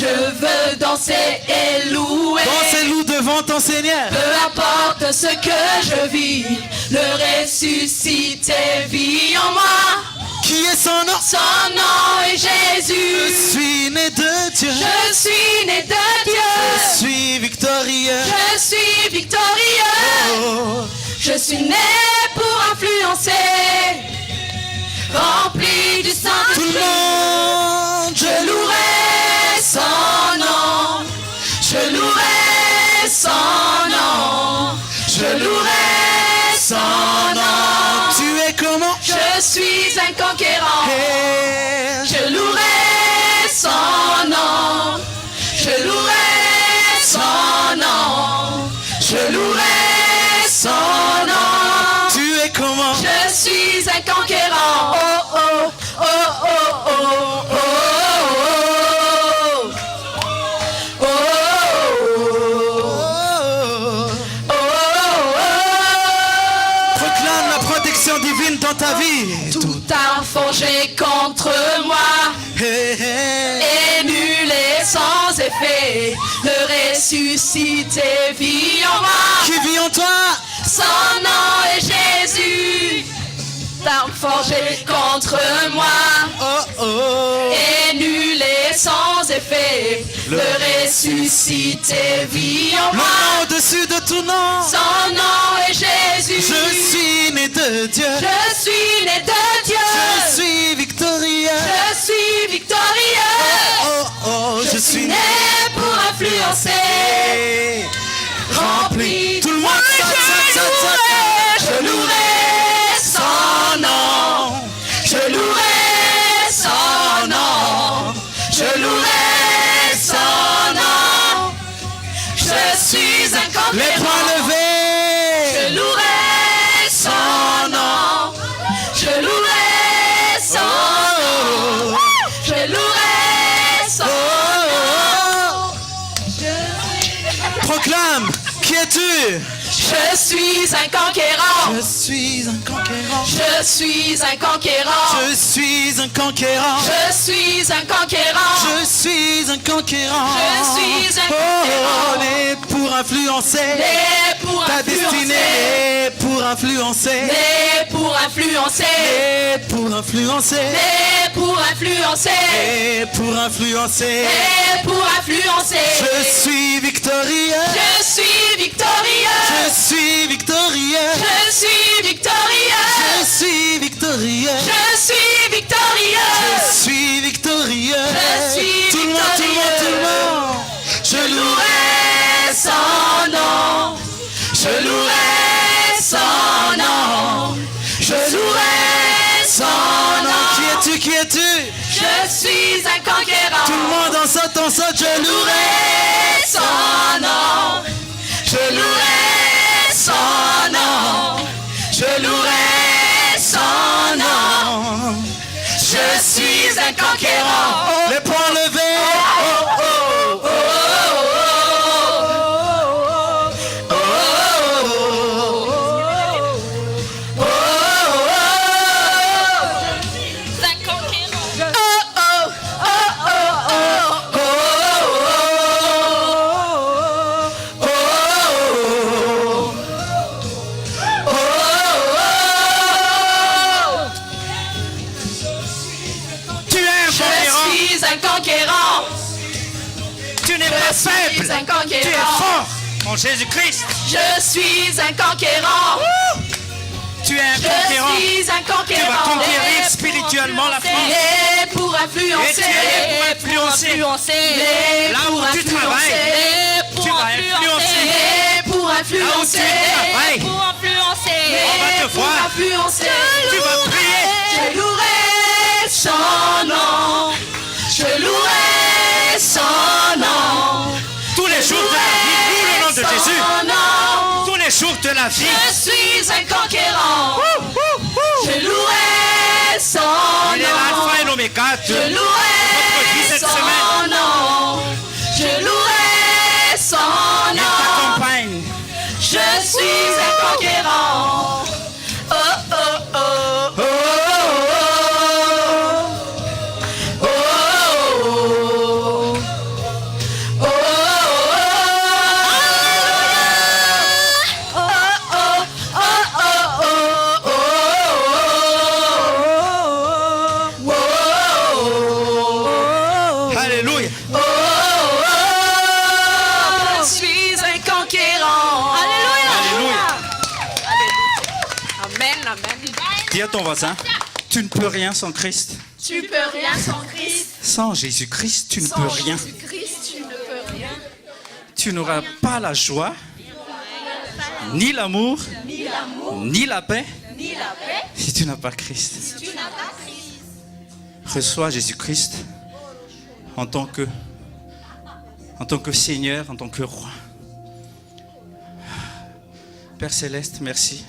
Je veux danser et louer. Dansez-nous devant ton Seigneur. Peu importe ce que je vis, le ressuscité vit en moi. Qui est son nom? Son nom est Jésus. Je suis né de Dieu. Je suis né de Dieu. Je suis victorieux. Je suis victorieux. Oh. Je suis né pour influencer. Rempli du Tout Saint-Esprit. le monde. Je louerai son nom. Je louerai son nom. Je louerai son nom. Tu es comment? Je suis un conquérant. Hey. Je louerai son nom. Je louerai son nom. Je louerai son nom. Tu es comment? Je suis un conquérant. Oh oh oh oh oh oh oh oh oh. Proclame la protection divine dans ta vie. Tout a forgé contre moi. Hey, hey. Et nul est sans effet. Le ressuscité vit en moi. Qui vit en toi? Son nom est Jésus. arme forgée contre moi. Oh oh. Et nul est sans effet. Le ressuscité vit en Le moi. nom au-dessus de tout nom. Son nom est Jésus. Je suis né de Dieu. Je suis né de Dieu. Je suis victorieux. Je suis victorieux. Oh oh, je suis né pour influencer. Rempli. Tout le monde, Je louerai son nom. Je louerai son nom. Je louerai son nom. Je suis un les conquérant. poings levés. Je louerai son nom. Je louerai son nom. Je louerai son nom. Proclame, qui es-tu? Je suis un conquérant. Je suis un conquérant. Je suis un conquérant. Je suis un conquérant. Je suis un conquérant. Je suis un conquérant. Je suis un Oh, conquérant. né pour influencer Né pour ta influencer. destinée. Né pour influencer. Né pour influencer. Né pour influencer. Né pour influencer. Né pour influencer. Né pour influencer. Je suis victorieux. Je suis victorieux. Je suis victorieux. Je suis victorieux. Je suis victorieux. Je suis victorieux. Je suis victorieux. Je suis Tout le monde, tout le monde, tout le monde. Je Je louerai. louerai son nom. Je louerai son nom. Je louerai son nom. Qui es-tu, qui es-tu? Je suis un conquérant. Tout le monde en saute, je louerai. louerai son nom. Je louerai son nom. Je louerai son nom. Je suis un conquérant. Les poings levés. Oh, oh, oh, oh. Tu es un conquérant. Je suis un conquérant. Tu n'es pas Je suis faible. un Tu es conquérant. fort en Jésus-Christ. Je suis un conquérant. Tu es un Je conquérant. suis un conquérant. Tu vas conquérir spirituellement la France. Et pour influencer. Et tu es pour influencer. Et Là où pour tu influencer. travailles, Et pour tu vas influencer. Et pour influencer. Là où tu travailles, Pour influencer. on va te Et pour voir. influencer. Tu vas prier. Je louerai son nom. Je louerai son nom. tous les jours de la vie. Loue le nom de Jésus. Son nom. Tous les jours de la vie. Je suis un conquérant. Je louerai son nom. Il est l'alpha et l'oméga de Je votre vie louerai cette son semaine. nom. Je louerai son Il nom. t'accompagne. Je suis un conquérant. Oh oh oh. Oh oh oh. Oh Alléluia. Je suis un conquérant. Alléluia. Amen, amen. Dis à ton voisin, tu ne peux rien sans Christ. Tu peux rien sans Christ. Sans Jésus-Christ, tu ne peux Sans rien. Jésus-Christ, tu ne peux rien. Tu n'auras pas la joie, ni l'amour, ni la paix, Ni la paix, si tu n'as pas Christ. tu n'as pas Christ. Reçois Jésus-Christ en tant que Seigneur, en tant que Roi. Père Céleste, merci.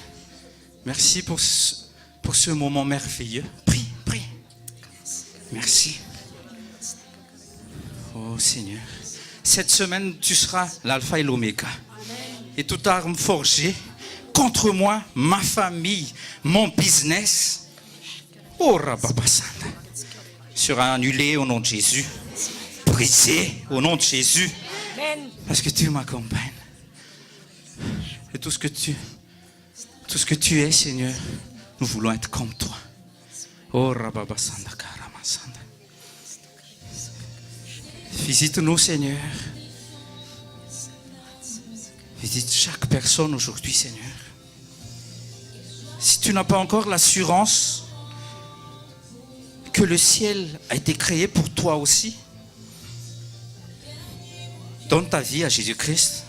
Merci pour ce moment merveilleux. Prie, prie. Merci. Oh Seigneur, cette semaine, tu seras l'alpha et l'oméga. Et toute arme forgée contre moi, ma famille, mon business, oh Rababasanda, sera annulée au nom de Jésus. Brisée au nom de Jésus. Parce que tu m'accompagnes. Et tout ce que tu es, Seigneur, Nous voulons être comme toi. Oh, Rababasanda Karamasanda. Visite-nous, Seigneur. Visite chaque personne aujourd'hui, Seigneur. Si tu n'as pas encore l'assurance que le ciel a été créé pour toi aussi, donne ta vie à Jésus-Christ.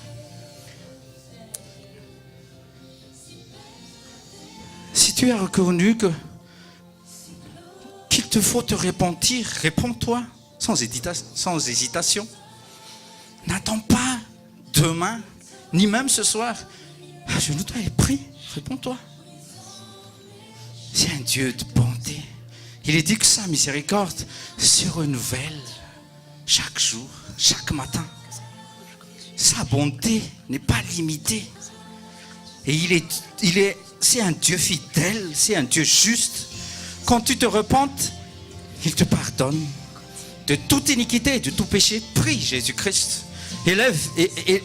Si tu as reconnu qu'il te faut te repentir, réponds-toi sans hésitation. N'attends pas demain, ni même ce soir. Agenouille-toi et prie, réponds-toi. C'est un Dieu de bonté. Il est dit que sa miséricorde se renouvelle chaque jour, chaque matin. Sa bonté n'est pas limitée. Et c'est un Dieu fidèle, c'est un Dieu juste. Quand tu te repentes, il te pardonne de toute iniquité, de tout péché. Prie Jésus-Christ.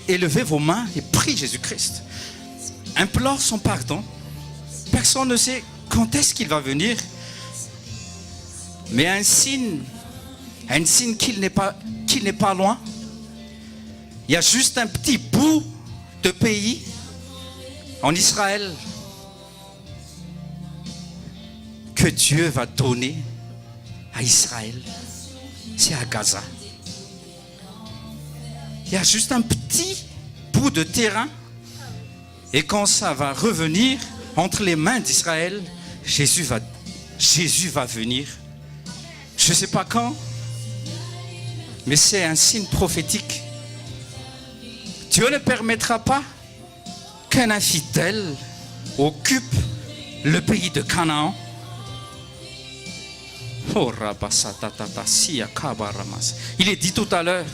Élevez vos mains et prie Jésus-Christ. Implore son pardon. Personne ne sait quand est-ce qu'il va venir. Mais un signe qu'il n'est pas loin. Il y a juste un petit bout de pays en Israël que Dieu va donner à Israël. C'est à Gaza. Il y a juste un petit bout de terrain. Et quand ça va revenir entre les mains d'Israël, Jésus va venir. Je ne sais pas quand, mais c'est un signe prophétique. Dieu ne permettra pas qu'un infidèle occupe le pays de Canaan. Il est dit tout à l'heure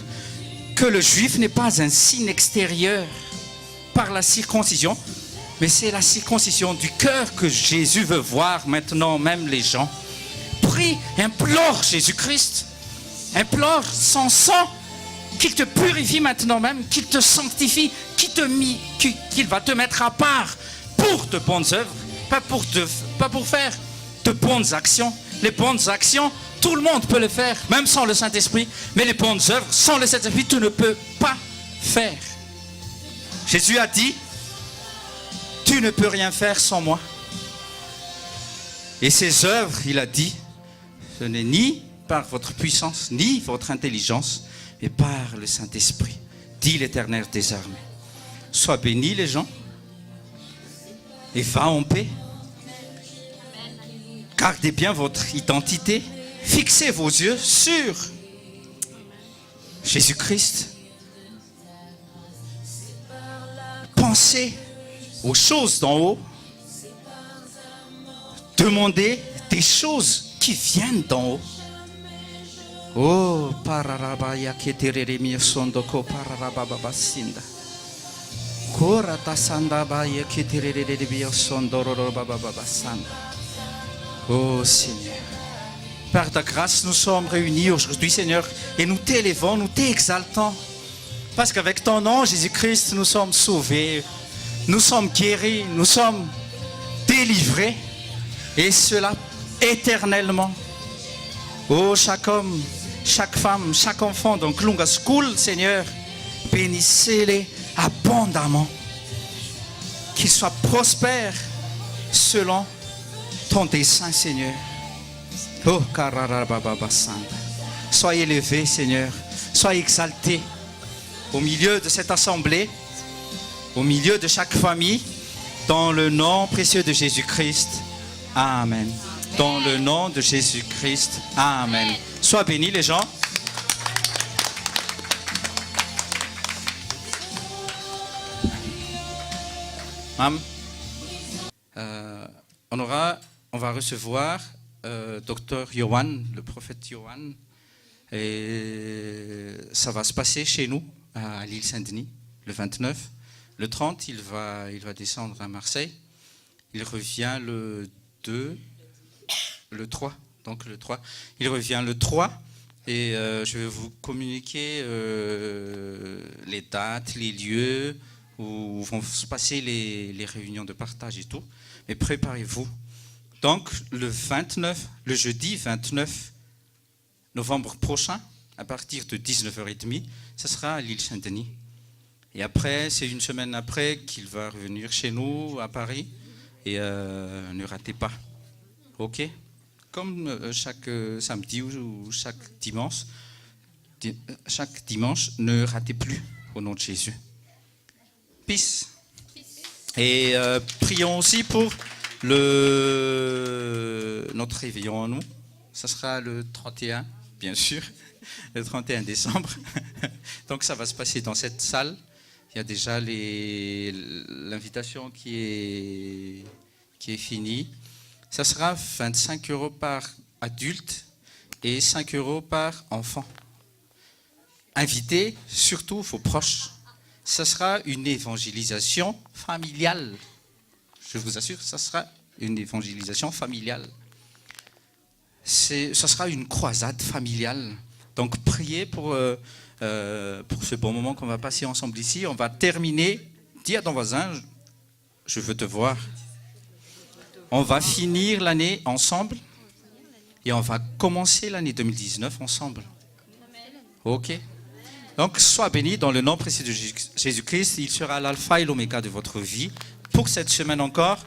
que le juif n'est pas un signe extérieur par la circoncision, mais c'est la circoncision du cœur que Jésus veut voir maintenant, même les gens. Prie, implore Jésus-Christ, implore son sang, qu'il te purifie maintenant même, qu'il te sanctifie, qu'il va te mettre à part pour de bonnes œuvres, pas pour faire de bonnes actions. Les bonnes actions, tout le monde peut le faire, même sans le Saint-Esprit, mais les bonnes œuvres, sans le Saint-Esprit, tu ne peux pas faire. Jésus a dit, tu ne peux rien faire sans moi. Et ces œuvres, il a dit, ce n'est ni par votre puissance, ni votre intelligence, mais par le Saint-Esprit, dit l'Éternel des armées. Sois bénis les gens, et va en paix. Gardez bien votre identité, fixez vos yeux sur Jésus-Christ. Pensez aux choses d'en haut. Demandez des choses qui viennent d'en haut. Oh, pararabaya ketereremi sondoko pararababasinda. Korata sandabaya ketereremi sondorobababasanda. Oh Seigneur, par ta grâce, nous sommes réunis aujourd'hui, Seigneur, et nous t'élevons, nous t'exaltons. Parce qu'avec ton nom, Jésus-Christ, nous sommes sauvés, nous sommes guéris, nous sommes délivrés, et cela éternellement. Oh, chaque homme, chaque femme, chaque enfant, donc Lunga School, Seigneur, bénissez-les abondamment. Qu'ils soient prospères selon ton dessein, Seigneur. Oh, Kararababasanda. Soyez élevé, Seigneur. Soyez exalté au milieu de cette assemblée, au milieu de chaque famille, dans le nom précieux de Jésus-Christ. Amen. Dans le nom de Jésus-Christ. Amen. Sois bénis les gens. On va recevoir Dr Johan, le prophète Johan, et ça va se passer chez nous à l'île Saint-Denis le 29. Le 30, il va descendre à Marseille. Il revient le 2, le 3. Donc le 3. Il revient le 3 et je vais vous communiquer les dates, les lieux où vont se passer les réunions de partage et tout. Mais préparez-vous Donc, le jeudi 29 novembre prochain, à partir de 19h30, ce sera à l'île Saint-Denis. Et après, c'est une semaine après qu'il va revenir chez nous, à Paris. Et ne ratez pas. OK? Comme chaque samedi ou chaque dimanche, ne ratez plus au nom de Jésus. Peace. Et prions aussi pour notre réveillon en nous. Ça sera le 31, bien sûr, le 31 décembre. Donc ça va se passer dans cette salle. Il y a déjà l'invitation qui est finie. Ça sera 25 € par adulte et 5 € par enfant. Invitez surtout vos proches. Ça sera une évangélisation familiale. Je vous assure, ça sera une évangélisation familiale. Ça sera une croisade familiale. Donc priez pour ce bon moment qu'on va passer ensemble ici. On va terminer. Dis à ton voisin, je veux te voir. On va finir l'année ensemble et on va commencer l'année 2019 ensemble. OK? Donc, sois béni dans le nom précieux de Jésus-Christ. Il sera l'alpha et l'oméga de votre vie. Pour cette semaine encore,